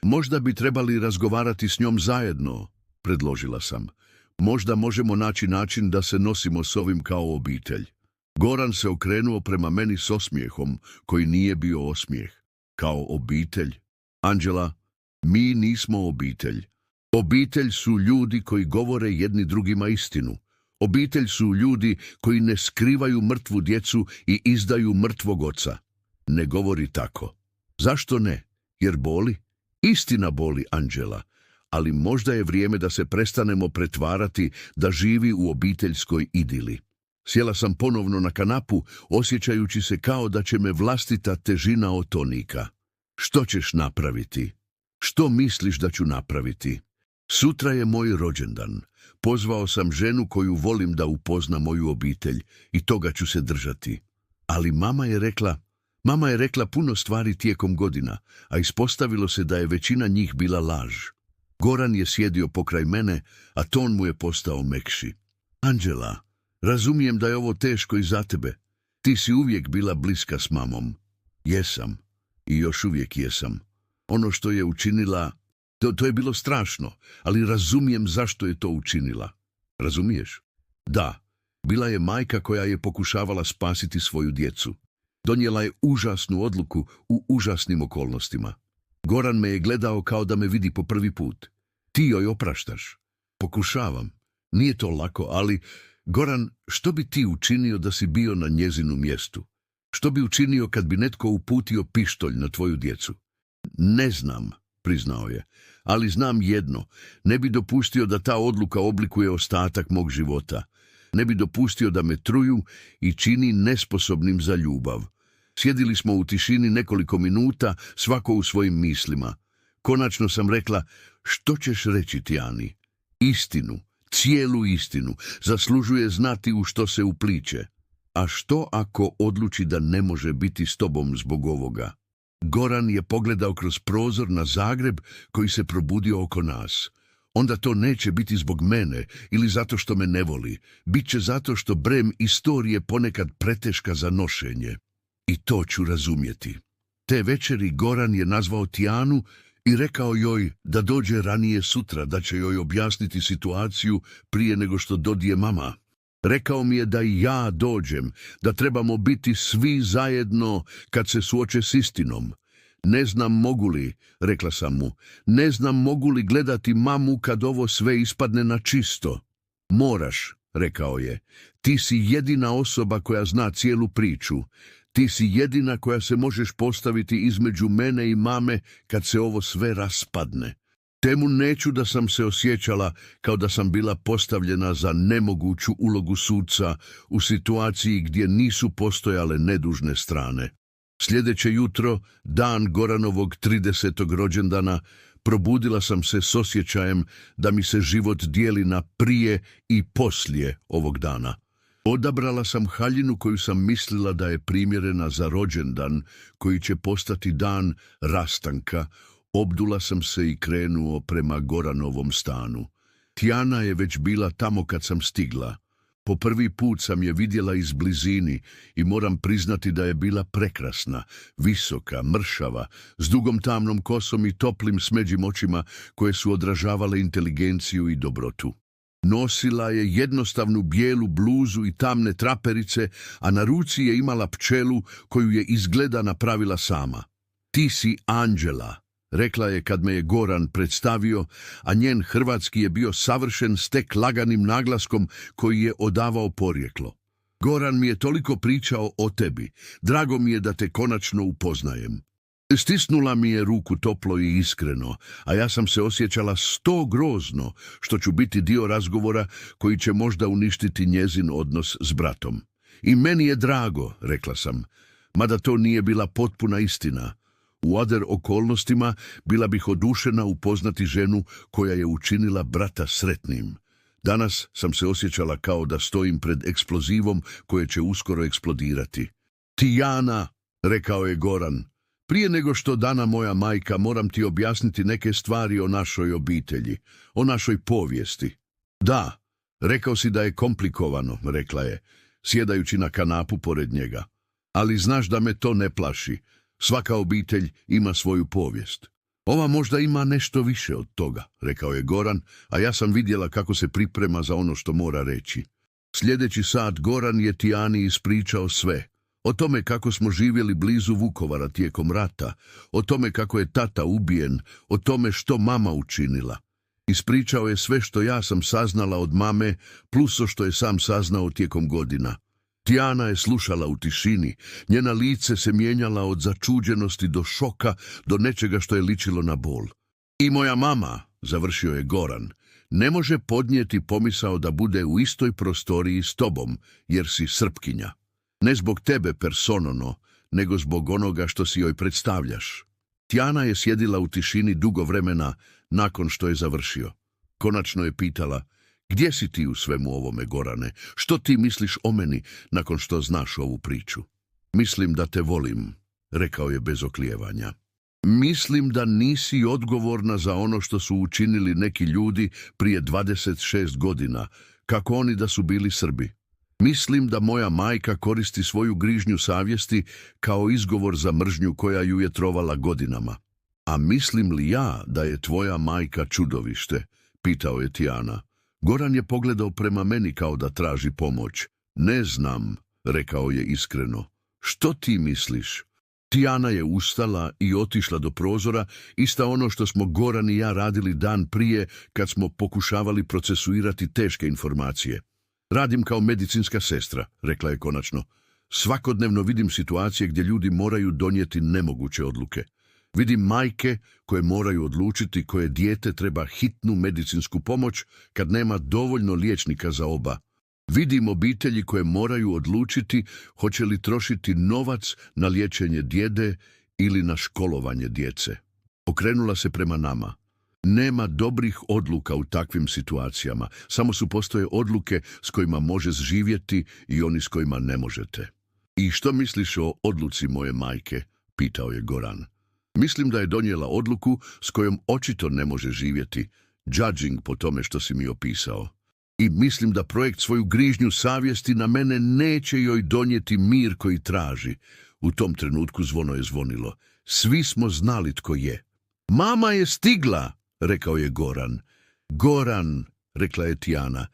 Možda bi trebali razgovarati s njom zajedno, predložila sam. Možda možemo naći način da se nosimo s ovim kao obitelj. Goran se okrenuo prema meni s osmijehom, koji nije bio osmijeh. Kao obitelj? Anđela, mi nismo obitelj. Obitelj su ljudi koji govore jedni drugima istinu. Obitelj su ljudi koji ne skrivaju mrtvu djecu i izdaju mrtvog oca. Ne govori tako. Zašto ne? Jer boli? Istina boli, Anđela. Ali možda je vrijeme da se prestanemo pretvarati da živi u obiteljskoj idili. Sjela sam ponovno na kanapu, osjećajući se kao da će me vlastita težina otonika. Što ćeš napraviti? Što misliš da ću napraviti? Sutra je moj rođendan. Pozvao sam ženu koju volim da upozna moju obitelj i toga ću se držati. Ali mama je rekla puno stvari tijekom godina, a ispostavilo se da je većina njih bila laž. Goran je sjedio pokraj mene, a ton mu je postao mekši. Anđela, razumijem da je ovo teško i za tebe. Ti si uvijek bila bliska s mamom. Jesam. I još uvijek jesam. Ono što je učinila, to je bilo strašno, ali razumijem zašto je to učinila. Razumiješ? Da, bila je majka koja je pokušavala spasiti svoju djecu. Donijela je užasnu odluku u užasnim okolnostima. Goran me je gledao kao da me vidi po prvi put. Ti joj opraštaš. Pokušavam. Nije to lako, ali... Goran, što bi ti učinio da si bio na njezinu mjestu? Što bi učinio kad bi netko uputio pištolj na tvoju djecu? Ne znam, priznao je, ali znam jedno. Ne bi dopustio da ta odluka oblikuje ostatak mog života. Ne bi dopustio da me truju i čini nesposobnim za ljubav. Sjedili smo u tišini nekoliko minuta, svako u svojim mislima. Konačno sam rekla, Što ćeš reći Tijani? Istinu, cijelu istinu, zaslužuje znati u što se upliče. A što ako odluči da ne može biti s tobom zbog ovoga? Goran je pogledao kroz prozor na Zagreb koji se probudio oko nas. Onda to neće biti zbog mene ili zato što me ne voli. Biće zato što brem istorije ponekad preteška za nošenje. I to ću razumjeti. Te večeri Goran je nazvao Tijanu i rekao joj da dođe ranije sutra, da će joj objasniti situaciju prije nego što dodije mama. Rekao mi je da i ja dođem, da trebamo biti svi zajedno kad se suoče s istinom. Ne znam mogu li, rekla sam mu, ne znam mogu li gledati mamu kad ovo sve ispadne na čisto. Moraš, rekao je, ti si jedina osoba koja zna cijelu priču. Ti si jedina koja se možeš postaviti između mene i mame kad se ovo sve raspadne. Temu neću da sam se osjećala kao da sam bila postavljena za nemoguću ulogu suca u situaciji gdje nisu postojale nedužne strane. Sljedeće jutro, dan Goranovog 30. rođendana, probudila sam se s osjećajem da mi se život dijeli na prije i poslije ovog dana. Odabrala sam haljinu koju sam mislila da je primjerena za rođendan koji će postati dan rastanka. Obdula sam se i krenuo prema Goranovom stanu. Tijana je već bila tamo kad sam stigla. Po prvi put sam je vidjela iz blizini i moram priznati da je bila prekrasna, visoka, mršava, s dugom tamnom kosom i toplim smeđim očima koje su odražavale inteligenciju i dobrotu. Nosila je jednostavnu bijelu bluzu i tamne traperice, a na ruci je imala pčelu koju je izgleda napravila sama. Ti si Anđela, rekla je kad me je Goran predstavio, a njen hrvatski je bio savršen s tek laganim naglaskom koji je odavao porijeklo. Goran mi je toliko pričao o tebi, drago mi je da te konačno upoznajem. Stisnula mi je ruku toplo i iskreno, a ja sam se osjećala grozno što ću biti dio razgovora koji će možda uništiti njezin odnos s bratom. I meni je drago, rekla sam, mada to nije bila potpuna istina. U okolnostima bila bih odušena upoznati ženu koja je učinila brata sretnim. Danas sam se osjećala kao da stojim pred eksplozivom koje će uskoro eksplodirati. Tijana, rekao je Goran, prije nego što dana moja majka moram ti objasniti neke stvari o našoj obitelji, o našoj povijesti. Da, rekao si da je komplikovano, rekla je, sjedajući na kanapu pored njega. Ali znaš da me to ne plaši. Svaka obitelj ima svoju povijest. Ova možda ima nešto više od toga, rekao je Goran, a ja sam vidjela kako se priprema za ono što mora reći. Sljedeći sat Goran je Tijani ispričao sve. O tome kako smo živjeli blizu Vukovara tijekom rata, o tome kako je tata ubijen, o tome što mama učinila. Ispričao je sve što ja sam saznala od mame, plus o što je sam saznao tijekom godina. Tijana je slušala u tišini, njena lice se mijenjala od začuđenosti do šoka, do nečega što je ličilo na bol. I moja mama, završio je Goran, ne može podnijeti pomisao da bude u istoj prostoriji s tobom, jer si Srpkinja. Ne zbog tebe personono, nego zbog onoga što si joj predstavljaš. Tijana je sjedila u tišini dugo vremena nakon što je završio. Konačno je pitala, gdje si ti u svemu ovome, Gorane? Što ti misliš o meni nakon što znaš ovu priču? Mislim da te volim, rekao je bez oklijevanja. Mislim da nisi odgovorna za ono što su učinili neki ljudi prije 26 godina, kako oni da su bili Srbi. Mislim da moja majka koristi svoju grižnju savjesti kao izgovor za mržnju koja ju je trovala godinama. A mislim li ja da je tvoja majka čudovište? Pitao je Tijana. Goran je pogledao prema meni kao da traži pomoć. Ne znam, rekao je iskreno. Što ti misliš? Tijana je ustala i otišla do prozora, ista ono što smo Goran i ja radili dan prije kad smo pokušavali procesuirati teške informacije. Radim kao medicinska sestra, rekla je konačno. Svakodnevno vidim situacije gdje ljudi moraju donijeti nemoguće odluke. Vidim majke koje moraju odlučiti koje dijete treba hitnu medicinsku pomoć kad nema dovoljno liječnika za oba. Vidim obitelji koje moraju odlučiti hoće li trošiti novac na liječenje djede ili na školovanje djece. Okrenula se prema nama. Nema dobrih odluka u takvim situacijama, samo su postoje odluke s kojima možeš živjeti i oni s kojima ne možete. I što misliš o odluci moje majke? Pitao je Goran. Mislim da je donijela odluku s kojom očito ne može živjeti, judging po tome što si mi opisao. I mislim da projekt svoju grižnju savjesti na mene neće joj donijeti mir koji traži. U tom trenutku zvono je zvonilo. Svi smo znali tko je. Mama je stigla, rekao je Goran. Goran, rekla je Tijana,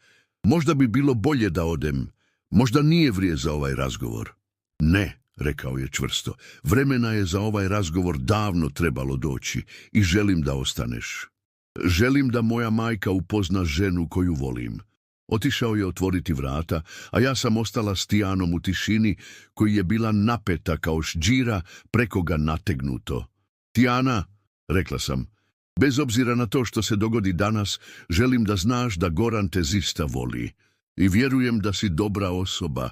možda bi bilo bolje da odem. Možda nije vrijeme za ovaj razgovor. Ne, rekao je čvrsto. Vremena je za ovaj razgovor davno trebalo doći i želim da ostaneš. Želim da moja majka upozna ženu koju volim. Otišao je otvoriti vrata, a ja sam ostala s Tijanom u tišini koji je bila napeta kao šđira preko ga nategnuto. Tijana, rekla sam, bez obzira na to što se dogodi danas, želim da znaš da Goran te zista voli. I vjerujem da si dobra osoba.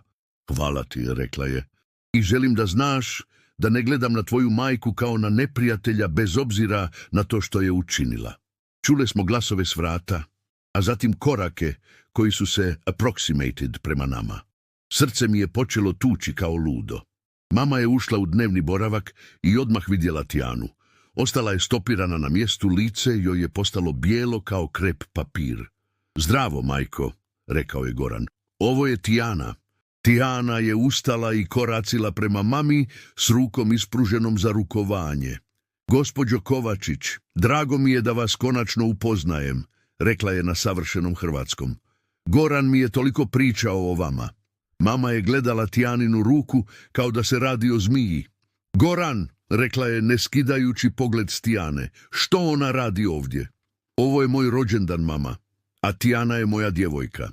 Hvala ti, rekla je. I želim da znaš da ne gledam na tvoju majku kao na neprijatelja bez obzira na to što je učinila. Čule smo glasove s vrata, a zatim korake koji su se approximated prema nama. Srce mi je počelo tući kao ludo. Mama je ušla u dnevni boravak i odmah vidjela Tijanu. Ostala je stopirana na mjestu, lice joj je postalo bijelo kao krep papir. Zdravo, majko, rekao je Goran. Ovo je Tijana. Tijana je ustala i koracila prema mami s rukom ispruženom za rukovanje. Gospođo Kovačić, drago mi je da vas konačno upoznajem, rekla je na savršenom hrvatskom. Goran mi je toliko pričao o vama. Mama je gledala Tijaninu ruku kao da se radi o zmiji. Goran, rekla je ne skidajući pogled s Tijane, što ona radi ovdje? Ovo je moj rođendan, mama, a Tijana je moja djevojka.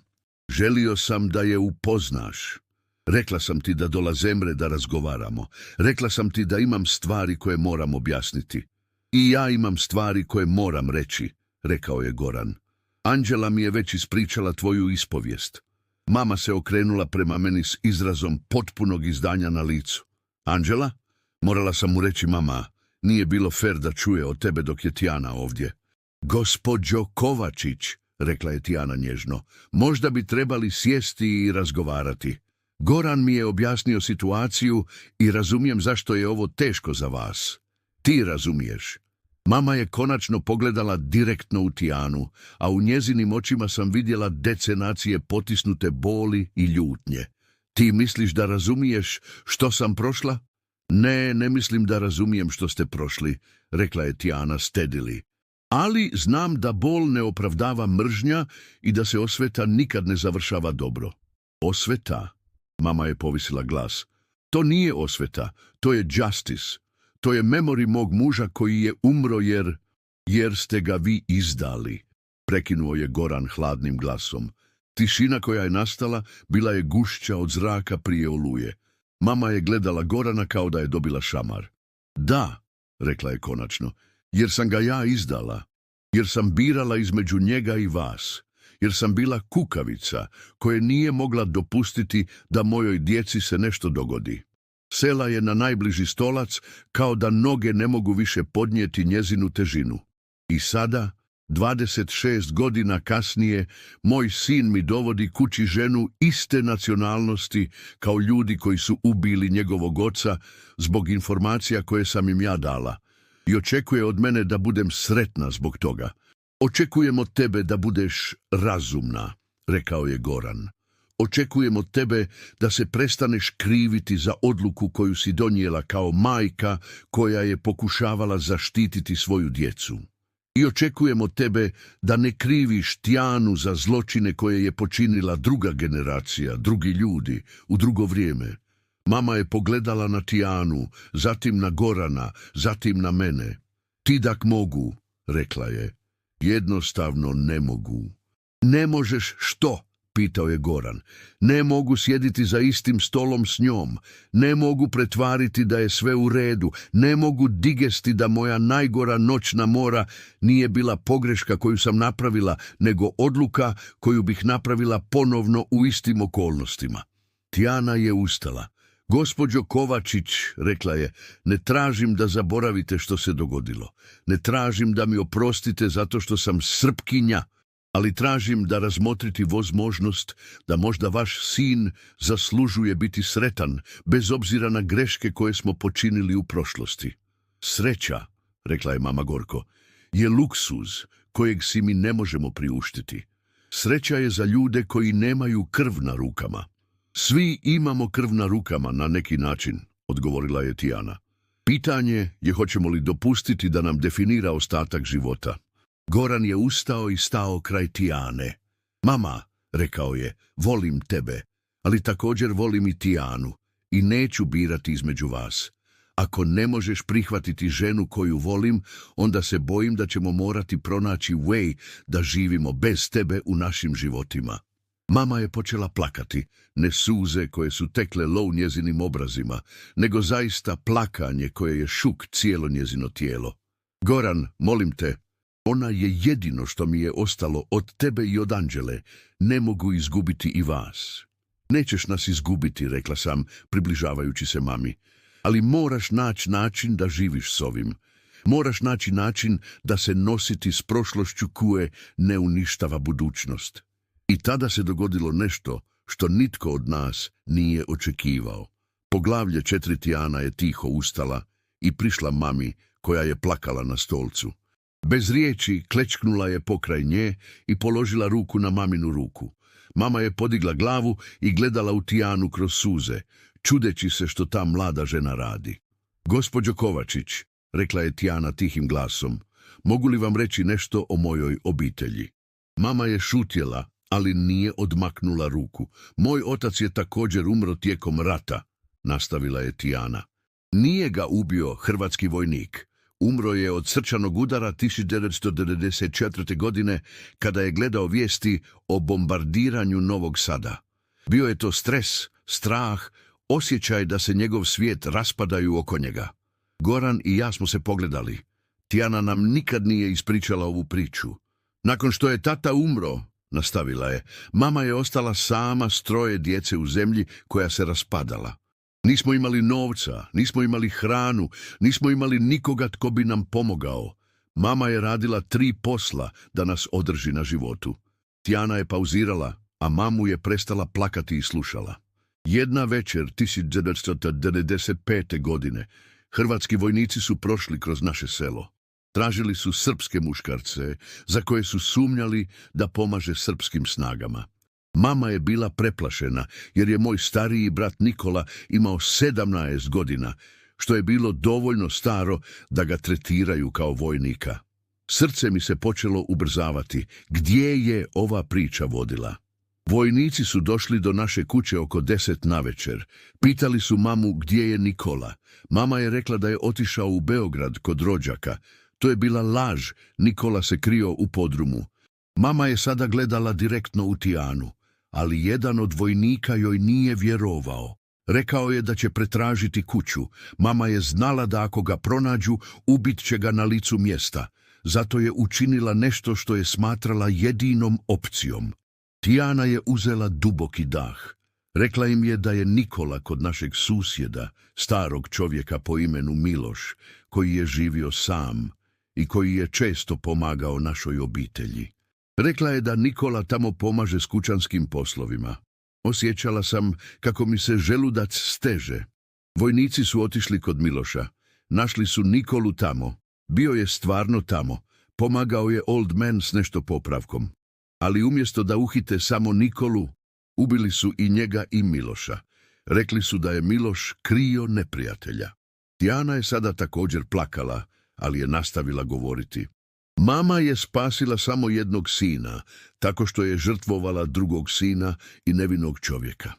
Želio sam da je upoznaš. Rekla sam ti da dolazemre da razgovaramo. Rekla sam ti da imam stvari koje moram objasniti. I ja imam stvari koje moram reći, rekao je Goran. Anđela mi je već ispričala tvoju ispovijest. Mama se okrenula prema meni s izrazom potpunog izdanja na licu. Anđela? Morala sam mu reći, mama, nije bilo fer da čuje od tebe dok je Tijana ovdje. Gospođo Kovačić, rekla je Tijana nježno, možda bi trebali sjesti i razgovarati. Goran mi je objasnio situaciju i razumijem zašto je ovo teško za vas. Ti razumiješ. Mama je konačno pogledala direktno u Tijanu, a u njezinim očima sam vidjela decenacije potisnute boli i ljutnje. Ti misliš da razumiješ što sam prošla? Ne, ne mislim da razumijem što ste prošli, rekla je Tijana stedili. Ali znam da bol ne opravdava mržnja i da se osveta nikad ne završava dobro. Osveta? Mama je povisila glas. To nije osveta, to je justice. To je memori mog muža koji je umro jer ste ga vi izdali, prekinuo je Goran hladnim glasom. Tišina koja je nastala bila je gušća od zraka prije oluje. Mama je gledala Gorana kao da je dobila šamar. Da, rekla je konačno, jer sam ga ja izdala, jer sam birala između njega i vas, jer sam bila kukavica koje nije mogla dopustiti da mojoj djeci se nešto dogodi. Sela je na najbliži stolac kao da noge ne mogu više podnijeti njezinu težinu. I sada, 26 godina kasnije, moj sin mi dovodi kući ženu iste nacionalnosti kao ljudi koji su ubili njegovog oca zbog informacija koje sam im ja dala. I očekuje od mene da budem sretna zbog toga. Očekujem od tebe da budeš razumna, rekao je Goran. Očekujem od tebe da se prestaneš kriviti za odluku koju si donijela kao majka koja je pokušavala zaštititi svoju djecu. I očekujem od tebe da ne kriviš Tijanu za zločine koje je počinila druga generacija, drugi ljudi, u drugo vrijeme. Mama je pogledala na Tijanu, zatim na Gorana, zatim na mene. Ti dak mogu, rekla je. Jednostavno ne mogu. Ne možeš što? Pitao je Goran. Ne mogu sjediti za istim stolom s njom. Ne mogu pretvariti da je sve u redu. Ne mogu digesti da moja najgora noćna mora nije bila pogreška koju sam napravila, nego odluka koju bih napravila ponovno u istim okolnostima. Tijana je ustala. Gospođo Kovačić, rekla je, ne tražim da zaboravite što se dogodilo. Ne tražim da mi oprostite zato što sam Srpkinja, ali tražim da razmotriti možnost da možda vaš sin zaslužuje biti sretan, bez obzira na greške koje smo počinili u prošlosti. Sreća, rekla je mama gorko, je luksuz kojeg si mi ne možemo priuštiti. Sreća je za ljude koji nemaju krv na rukama. Svi imamo krv na rukama na neki način, odgovorila je Tijana. Pitanje je hoćemo li dopustiti da nam definira ostatak života. Goran je ustao i stao kraj Tijane. Mama, rekao je, volim tebe, ali također volim i Tijanu i neću birati između vas. Ako ne možeš prihvatiti ženu koju volim, onda se bojim da ćemo morati pronaći way da živimo bez tebe u našim životima. Mama je počela plakati, ne suze koje su tekle lov njezinim obrazima, nego zaista plakanje koje je šuk cijelo njezino tijelo. Goran, molim te, ona je jedino što mi je ostalo od tebe i od Anđele, ne mogu izgubiti i vas. Nećeš nas izgubiti, rekla sam, približavajući se mami, ali moraš naći način da živiš s ovim. Moraš naći način da se nositi s prošlošću koje ne uništava budućnost. I tada se dogodilo nešto što nitko od nas nije očekivao. Poglavlje 4 Tijana je tiho ustala i prišla mami koja je plakala na stolcu. Bez riječi klečknula je pokraj nje i položila ruku na maminu ruku. Mama je podigla glavu i gledala u Tijanu kroz suze, čudeći se što ta mlada žena radi. Gospođo Kovačić, rekla je Tijana tihim glasom, mogu li vam reći nešto o mojoj obitelji? Mama je šutjela, ali nije odmaknula ruku. Moj otac je također umro tijekom rata, nastavila je Tijana. Nije ga ubio hrvatski vojnik. Umro je od srčanog udara 1994. godine kada je gledao vijesti o bombardiranju Novog Sada. Bio je to stres, strah, osjećaj da se njegov svijet raspadaju oko njega. Goran i ja smo se pogledali. Tijana nam nikad nije ispričala ovu priču. Nakon što je tata umro, nastavila je, mama je ostala sama s 3 djece u zemlji koja se raspadala. Nismo imali novca, nismo imali hranu, nismo imali nikoga tko bi nam pomogao. Mama je radila 3 posla da nas održi na životu. Tijana je pauzirala, a mamu je prestala plakati i slušala. Jedna večer 1995. godine hrvatski vojnici su prošli kroz naše selo. Tražili su srpske muškarce za koje su sumnjali da pomaže srpskim snagama. Mama je bila preplašena jer je moj stariji brat Nikola imao 17 godina, što je bilo dovoljno staro da ga tretiraju kao vojnika. Srce mi se počelo ubrzavati. Gdje je ova priča vodila? Vojnici su došli do naše kuće oko 10 navečer. Pitali su mamu gdje je Nikola. Mama je rekla da je otišao u Beograd kod rođaka. To je bila laž, Nikola se krio u podrumu. Mama je sada gledala direktno u Tijanu, ali jedan od vojnika joj nije vjerovao. Rekao je da će pretražiti kuću. Mama je znala da ako ga pronađu, ubit će ga na licu mjesta. Zato je učinila nešto što je smatrala jedinom opcijom. Tijana je uzela duboki dah. Rekla im je da je Nikola kod našeg susjeda, starog čovjeka po imenu Miloš, koji je živio sam i koji je često pomagao našoj obitelji. Rekla je da Nikola tamo pomaže s kućanskim poslovima. Osjećala sam kako mi se želudac steže. Vojnici su otišli kod Miloša. Našli su Nikolu tamo. Bio je stvarno tamo. Pomagao je old man s nešto popravkom. Ali umjesto da uhite samo Nikolu, ubili su i njega i Miloša. Rekli su da je Miloš krio neprijatelja. Tijana je sada također plakala, ali je nastavila govoriti. Mama je spasila samo jednog sina, tako što je žrtvovala drugog sina i nevinog čovjeka.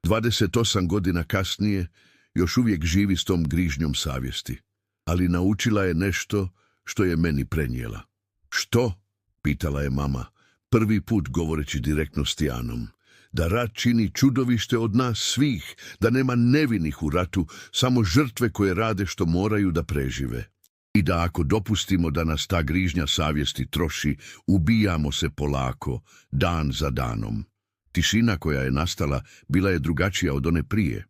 28 godina kasnije još uvijek živi s tom grižnjom savjesti, ali naučila je nešto što je meni prenijela. Što? Pitala je mama, prvi put govoreći direktno s Tijanom. Da rat čini čudovište od nas svih, da nema nevinih u ratu, samo žrtve koje rade što moraju da prežive. I da ako dopustimo da nas ta grižnja savjesti troši, ubijamo se polako, dan za danom. Tišina koja je nastala bila je drugačija od one prije.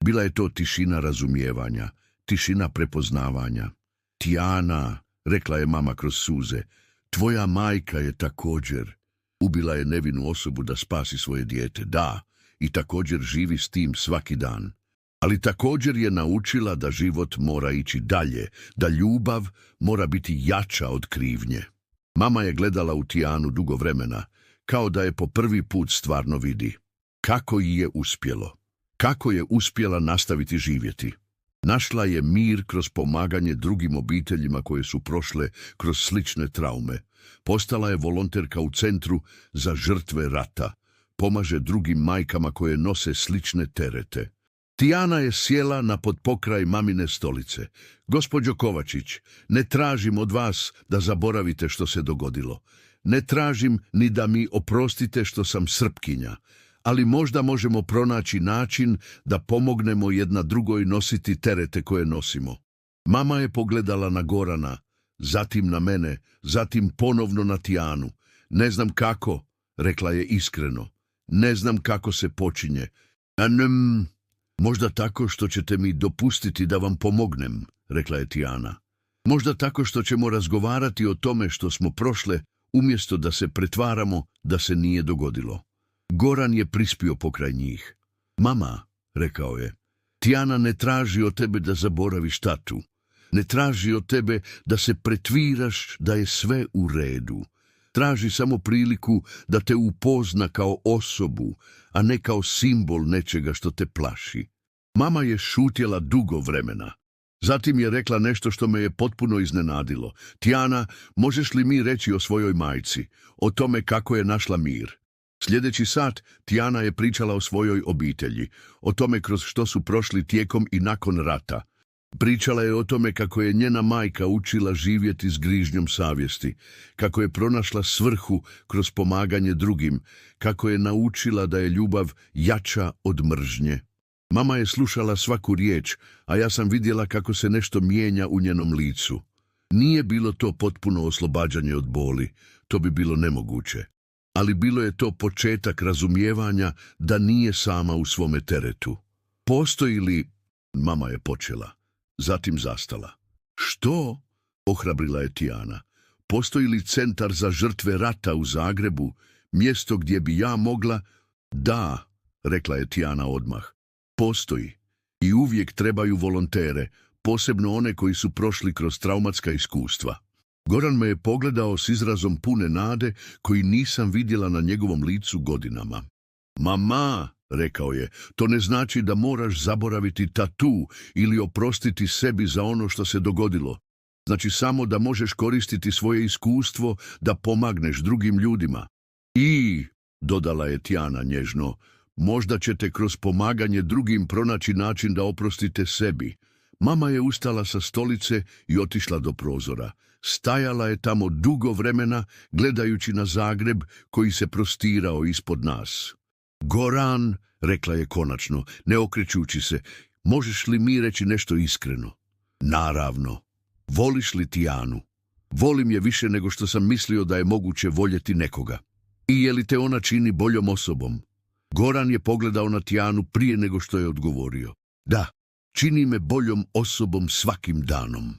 Bila je to tišina razumijevanja, tišina prepoznavanja. Tijana, rekla je mama kroz suze, tvoja majka je također. Ubila je nevinu osobu da spasi svoje dijete, da, i također živi s tim svaki dan. Ali također je naučila da život mora ići dalje, da ljubav mora biti jača od krivnje. Mama je gledala u Tijanu dugo vremena, kao da je po prvi put stvarno vidi. Kako ji je uspjelo? Kako je uspjela nastaviti živjeti? Našla je mir kroz pomaganje drugim obiteljima koje su prošle kroz slične traume. Postala je volonterka u centru za žrtve rata. Pomaže drugim majkama koje nose slične terete. Tijana je sjela na potpokraj mamine stolice. Gospođo Kovačić, ne tražim od vas da zaboravite što se dogodilo. Ne tražim ni da mi oprostite što sam Srpkinja, ali možda možemo pronaći način da pomognemo jedna drugoj nositi terete koje nosimo. Mama je pogledala na Gorana, zatim na mene, zatim ponovno na Tijanu. Ne znam kako, rekla je iskreno. Ne znam kako se počinje. Možda tako što ćete mi dopustiti da vam pomognem, rekla je Tijana. Možda tako što ćemo razgovarati o tome što smo prošle, umjesto da se pretvaramo da se nije dogodilo. Goran je prispio pokraj njih. Mama, rekao je, Tijana ne traži od tebe da zaboraviš tatu. Ne traži od tebe da se pretviraš da je sve u redu. Traži samo priliku da te upozna kao osobu, a ne kao simbol nečega što te plaši. Mama je šutjela dugo vremena. Zatim je rekla nešto što me je potpuno iznenadilo. Tijana, možeš li mi reći o svojoj majci, o tome kako je našla mir? Sljedeći sat Tijana je pričala o svojoj obitelji, o tome kroz što su prošli tijekom i nakon rata. Pričala je o tome kako je njena majka učila živjeti s grižnjom savjesti, kako je pronašla svrhu kroz pomaganje drugim, kako je naučila da je ljubav jača od mržnje. Mama je slušala svaku riječ, a ja sam vidjela kako se nešto mijenja u njenom licu. Nije bilo to potpuno oslobađanje od boli, to bi bilo nemoguće. Ali bilo je to početak razumijevanja da nije sama u svome teretu. Postoji li... Mama je počela, zatim zastala. Što? Ohrabrila je Tijana. Postoji li centar za žrtve rata u Zagrebu, mjesto gdje bi ja mogla... Da, rekla je Tijana odmah. Postoji. I uvijek trebaju volontere, posebno one koji su prošli kroz traumatska iskustva. Goran me je pogledao s izrazom pune nade koji nisam vidjela na njegovom licu godinama. Mama, rekao je, to ne znači da moraš zaboraviti tatu ili oprostiti sebi za ono što se dogodilo. Znači samo da možeš koristiti svoje iskustvo da pomagneš drugim ljudima. I, dodala je Tijana nježno, možda ćete kroz pomaganje drugim pronaći način da oprostite sebi. Mama je ustala sa stolice i otišla do prozora. Stajala je tamo dugo vremena, gledajući na Zagreb koji se prostirao ispod nas. Goran, rekla je konačno, ne okrećući se, možeš li mi reći nešto iskreno? Naravno. Voliš li Tijanu? Volim je više nego što sam mislio da je moguće voljeti nekoga. I je li te ona čini boljom osobom? Goran je pogledao na Tijanu prije nego što je odgovorio. Da, čini me boljom osobom svakim danom.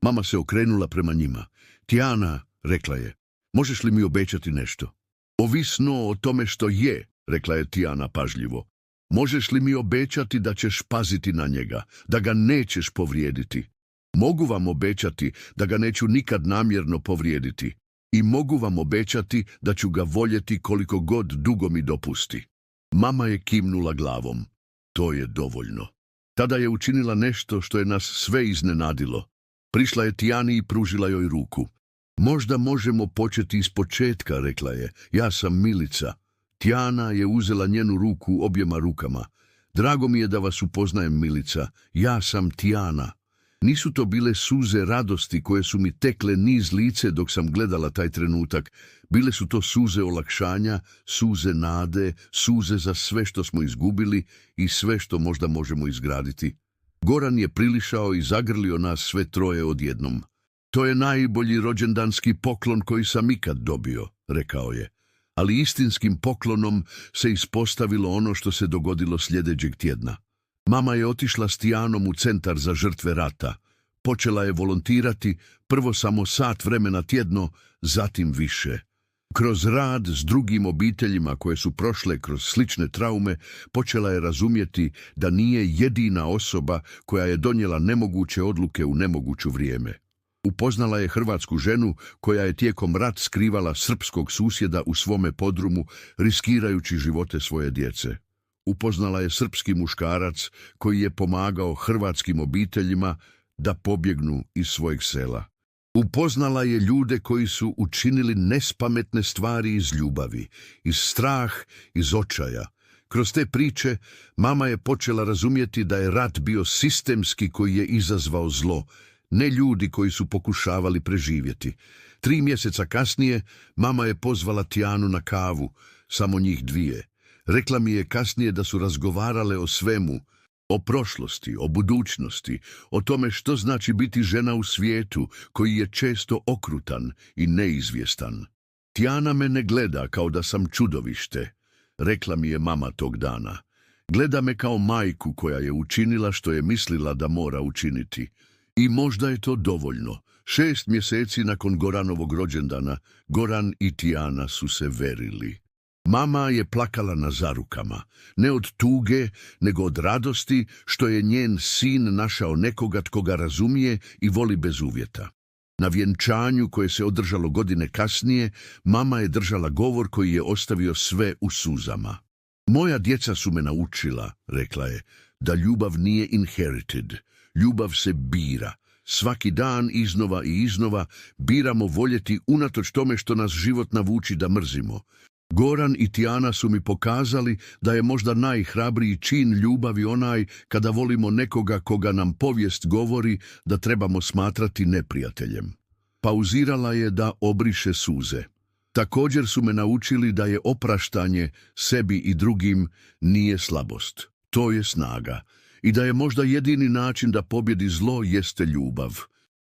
Mama se okrenula prema njima. Tijana, rekla je, možeš li mi obećati nešto? Ovisno o tome što je, rekla je Tijana pažljivo. Možeš li mi obećati da ćeš paziti na njega, da ga nećeš povrijediti? Mogu vam obećati da ga neću nikad namjerno povrijediti. I mogu vam obećati da ću ga voljeti koliko god dugo mi dopusti. Mama je kimnula glavom. To je dovoljno. Tada je učinila nešto što je nas sve iznenadilo. Prišla je Tijani i pružila joj ruku. Možda možemo početi iz početka, rekla je. Ja sam Milica. Tijana je uzela njenu ruku objema rukama. Drago mi je da vas upoznajem, Milica. Ja sam Tijana. Nisu to bile suze radosti koje su mi tekle niz lice dok sam gledala taj trenutak. Bile su to suze olakšanja, suze nade, suze za sve što smo izgubili i sve što možda možemo izgraditi. Goran je prilišao i zagrlio nas sve troje odjednom. To je najbolji rođendanski poklon koji sam ikad dobio, rekao je. Ali istinskim poklonom se ispostavilo ono što se dogodilo sljedećeg tjedna. Mama je otišla s Tijanom u centar za žrtve rata. Počela je volontirati, prvo samo sat vremena tjedno, zatim više. Kroz rad s drugim obiteljima koje su prošle kroz slične traume, počela je razumjeti da nije jedina osoba koja je donijela nemoguće odluke u nemoguću vrijeme. Upoznala je hrvatsku ženu koja je tijekom rat skrivala srpskog susjeda u svome podrumu, riskirajući živote svoje djece. Upoznala je srpski muškarac koji je pomagao hrvatskim obiteljima da pobjegnu iz svojeg sela. Upoznala je ljude koji su učinili nespametne stvari iz ljubavi, iz strah, iz očaja. Kroz te priče mama je počela razumjeti da je rat bio sistemski koji je izazvao zlo, ne ljudi koji su pokušavali preživjeti. 3 mjeseca kasnije mama je pozvala Tijanu na kavu, samo njih dvije. Rekla mi je kasnije da su razgovarale o svemu, o prošlosti, o budućnosti, o tome što znači biti žena u svijetu koji je često okrutan i neizvjestan. Tijana me ne gleda kao da sam čudovište, rekla mi je mama tog dana. Gleda me kao majku koja je učinila što je mislila da mora učiniti. I možda je to dovoljno. 6 mjeseci nakon Goranovog rođendana, Goran i Tijana su se verili. Mama je plakala na zarukama, ne od tuge, nego od radosti što je njen sin našao nekoga tko ga razumije i voli bez uvjeta. Na vjenčanju koje se održalo godine kasnije, mama je držala govor koji je ostavio sve u suzama. Moja djeca su me naučila, rekla je, da ljubav nije inherited, ljubav se bira. Svaki dan iznova i iznova biramo voljeti unatoč tome što nas život navuči da mrzimo. Goran i Tijana su mi pokazali da je možda najhrabriji čin ljubavi onaj kada volimo nekoga koga nam povijest govori da trebamo smatrati neprijateljem. Pauzirala je da obriše suze. Također su me naučili da je opraštanje sebi i drugim nije slabost, to je snaga. I da je možda jedini način da pobjedi zlo jeste ljubav.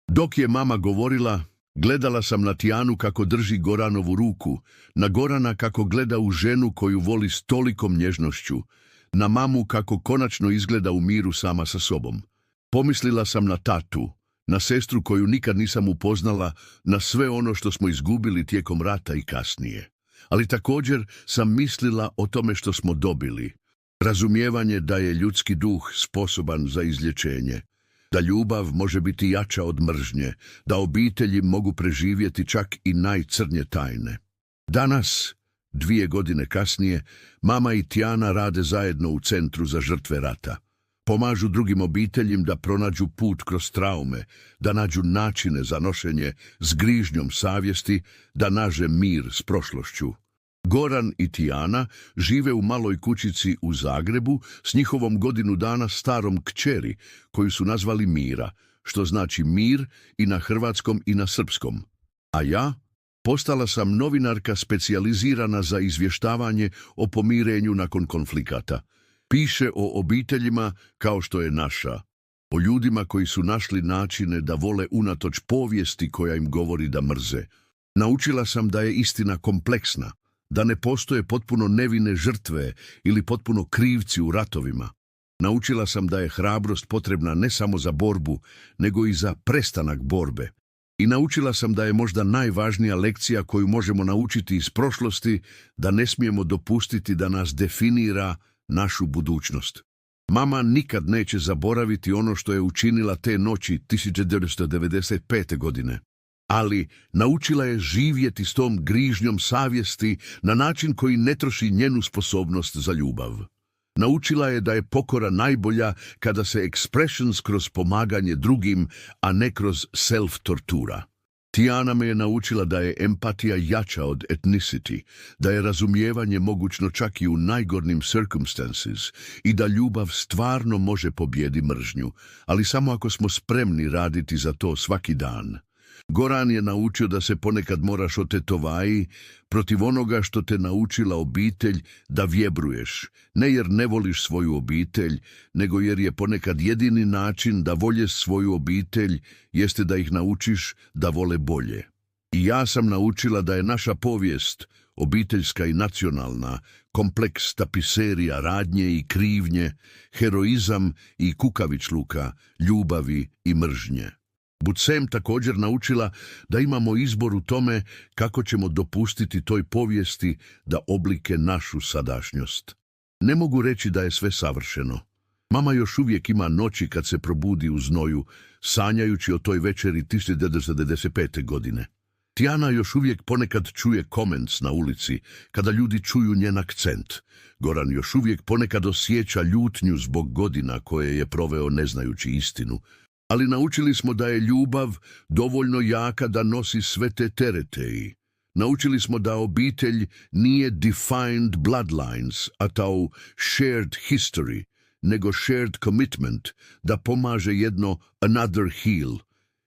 Dok je mama govorila, gledala sam na Tijanu kako drži Goranovu ruku, na Gorana kako gleda u ženu koju voli s tolikom nježnošću, na mamu kako konačno izgleda u miru sama sa sobom. Pomislila sam na tatu, na sestru koju nikad nisam upoznala, na sve ono što smo izgubili tijekom rata i kasnije. Ali također sam mislila o tome što smo dobili. Razumijevanje da je ljudski duh sposoban za izlječenje, da ljubav može biti jača od mržnje, da obitelji mogu preživjeti čak i najcrnje tajne. Danas, 2 godine kasnije, mama i Tijana rade zajedno u centru za žrtve rata. Pomažu drugim obiteljima da pronađu put kroz traume, da nađu načine za nošenje s grižnjom savjesti, da nađe mir s prošlošću. Goran i Tijana žive u maloj kućici u Zagrebu s njihovom godinu dana starom kćeri, koju su nazvali Mira, što znači mir i na hrvatskom i na srpskom. A ja postala sam novinarka specijalizirana za izvještavanje o pomirenju nakon konflikata. Piše o obiteljima kao što je naša, o ljudima koji su našli načine da vole unatoč povijesti koja im govori da mrze. Naučila sam da je istina kompleksna, da ne postoje potpuno nevine žrtve ili potpuno krivci u ratovima. Naučila sam da je hrabrost potrebna ne samo za borbu, nego i za prestanak borbe. I naučila sam da je možda najvažnija lekcija koju možemo naučiti iz prošlosti, da ne smijemo dopustiti da nas definira našu budućnost. Mama nikad neće zaboraviti ono što je učinila te noći 1995. godine. Ali naučila je živjeti s tom grižnjom savjesti na način koji ne troši njenu sposobnost za ljubav. Naučila je da je pokora najbolja kada se expressions kroz pomaganje drugim, a ne kroz self-tortura. Tijana me je naučila da je empatija jača od ethnicity, da je razumijevanje mogućno čak i u najgornim circumstances i da ljubav stvarno može pobijediti mržnju, ali samo ako smo spremni raditi za to svaki dan. Goran je naučio da se ponekad moraš otetovati protiv onoga što te naučila obitelj da vjebruješ, ne jer ne voliš svoju obitelj, nego jer je ponekad jedini način da volješ svoju obitelj jeste da ih naučiš da vole bolje. I ja sam naučila da je naša povijest, obiteljska i nacionalna, kompleks tapiserija radnje i krivnje, heroizam i kukavičluka, ljubavi i mržnje. But sam također naučila da imamo izbor u tome kako ćemo dopustiti toj povijesti da oblike našu sadašnjost. Ne mogu reći da je sve savršeno. Mama još uvijek ima noći kad se probudi u znoju, sanjajući o toj večeri 1995. godine. Tijana još uvijek ponekad čuje comments na ulici, kada ljudi čuju njen akcent. Goran još uvijek ponekad osjeća ljutnju zbog godina koje je proveo ne znajući istinu. Ali naučili smo da je ljubav dovoljno jaka da nosi sve te terete. Naučili smo da obitelj nije defined bloodlines, atau shared history, nego shared commitment, da pomaže jedno another heal.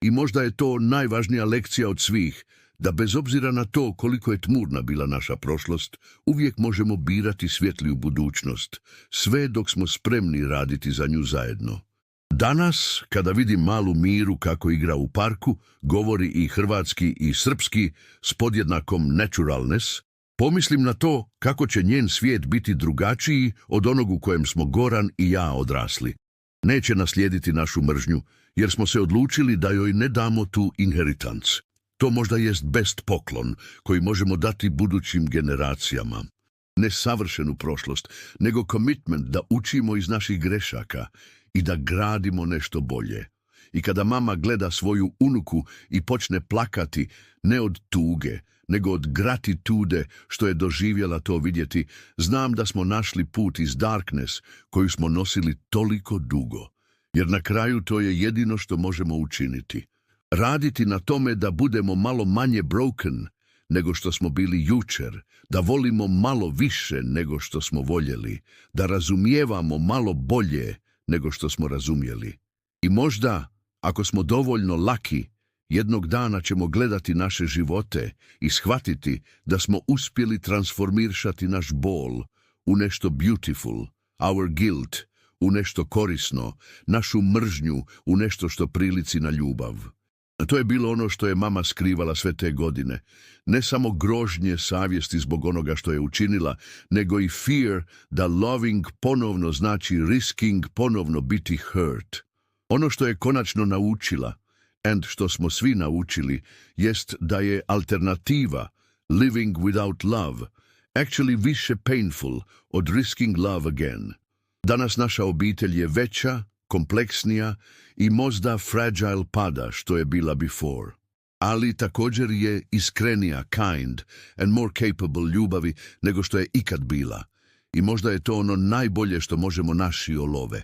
I možda je to najvažnija lekcija od svih, da bez obzira na to koliko je tmurna bila naša prošlost, uvijek možemo birati svjetliju budućnost, sve dok smo spremni raditi za nju zajedno. Danas, kada vidim malu Miru kako igra u parku, govori i hrvatski i srpski s podjednakom naturalness, pomislim na to kako će njen svijet biti drugačiji od onog u kojem smo Goran i ja odrasli. Neće naslijediti našu mržnju, jer smo se odlučili da joj ne damo tu inheritance. To možda jest best poklon koji možemo dati budućim generacijama. Ne savršenu prošlost, nego commitment da učimo iz naših grešaka i da gradimo nešto bolje. I kada mama gleda svoju unuku i počne plakati, ne od tuge, nego od gratitude što je doživjela to vidjeti, znam da smo našli put iz darkness koju smo nosili toliko dugo. Jer na kraju to je jedino što možemo učiniti. Raditi na tome da budemo malo manje broken nego što smo bili jučer, da volimo malo više nego što smo voljeli, da razumijevamo malo bolje nego što smo razumjeli. I možda, ako smo dovoljno laki, jednog dana ćemo gledati naše živote i shvatiti da smo uspjeli transformirati naš bol u nešto beautiful, our guilt u nešto korisno, našu mržnju u nešto što prilici na ljubav. To je bilo ono što je mama skrivala sve te godine. Ne samo grožnje savjesti zbog onoga što je učinila, nego i fear da loving ponovno znači risking ponovno biti hurt. Ono što je konačno naučila, and što smo svi naučili, jest da je alternativa, living without love, actually više painful od risking love again. Danas naša obitelj je veća, kompleksnija i možda fragile pada što je bila before. Ali također je iskrenija, kind and more capable ljubavi nego što je ikad bila. I možda je to ono najbolje što možemo naši olove.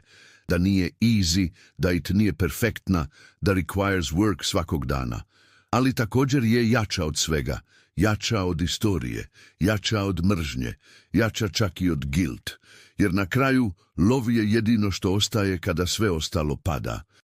Da nije easy, da it nije perfektna, da requires work svakog dana. Ali također je jača od svega, jača od istorije, jača od mržnje, jača čak i od guilt. Jer na kraju lov je jedino što ostaje kada sve ostalo pada.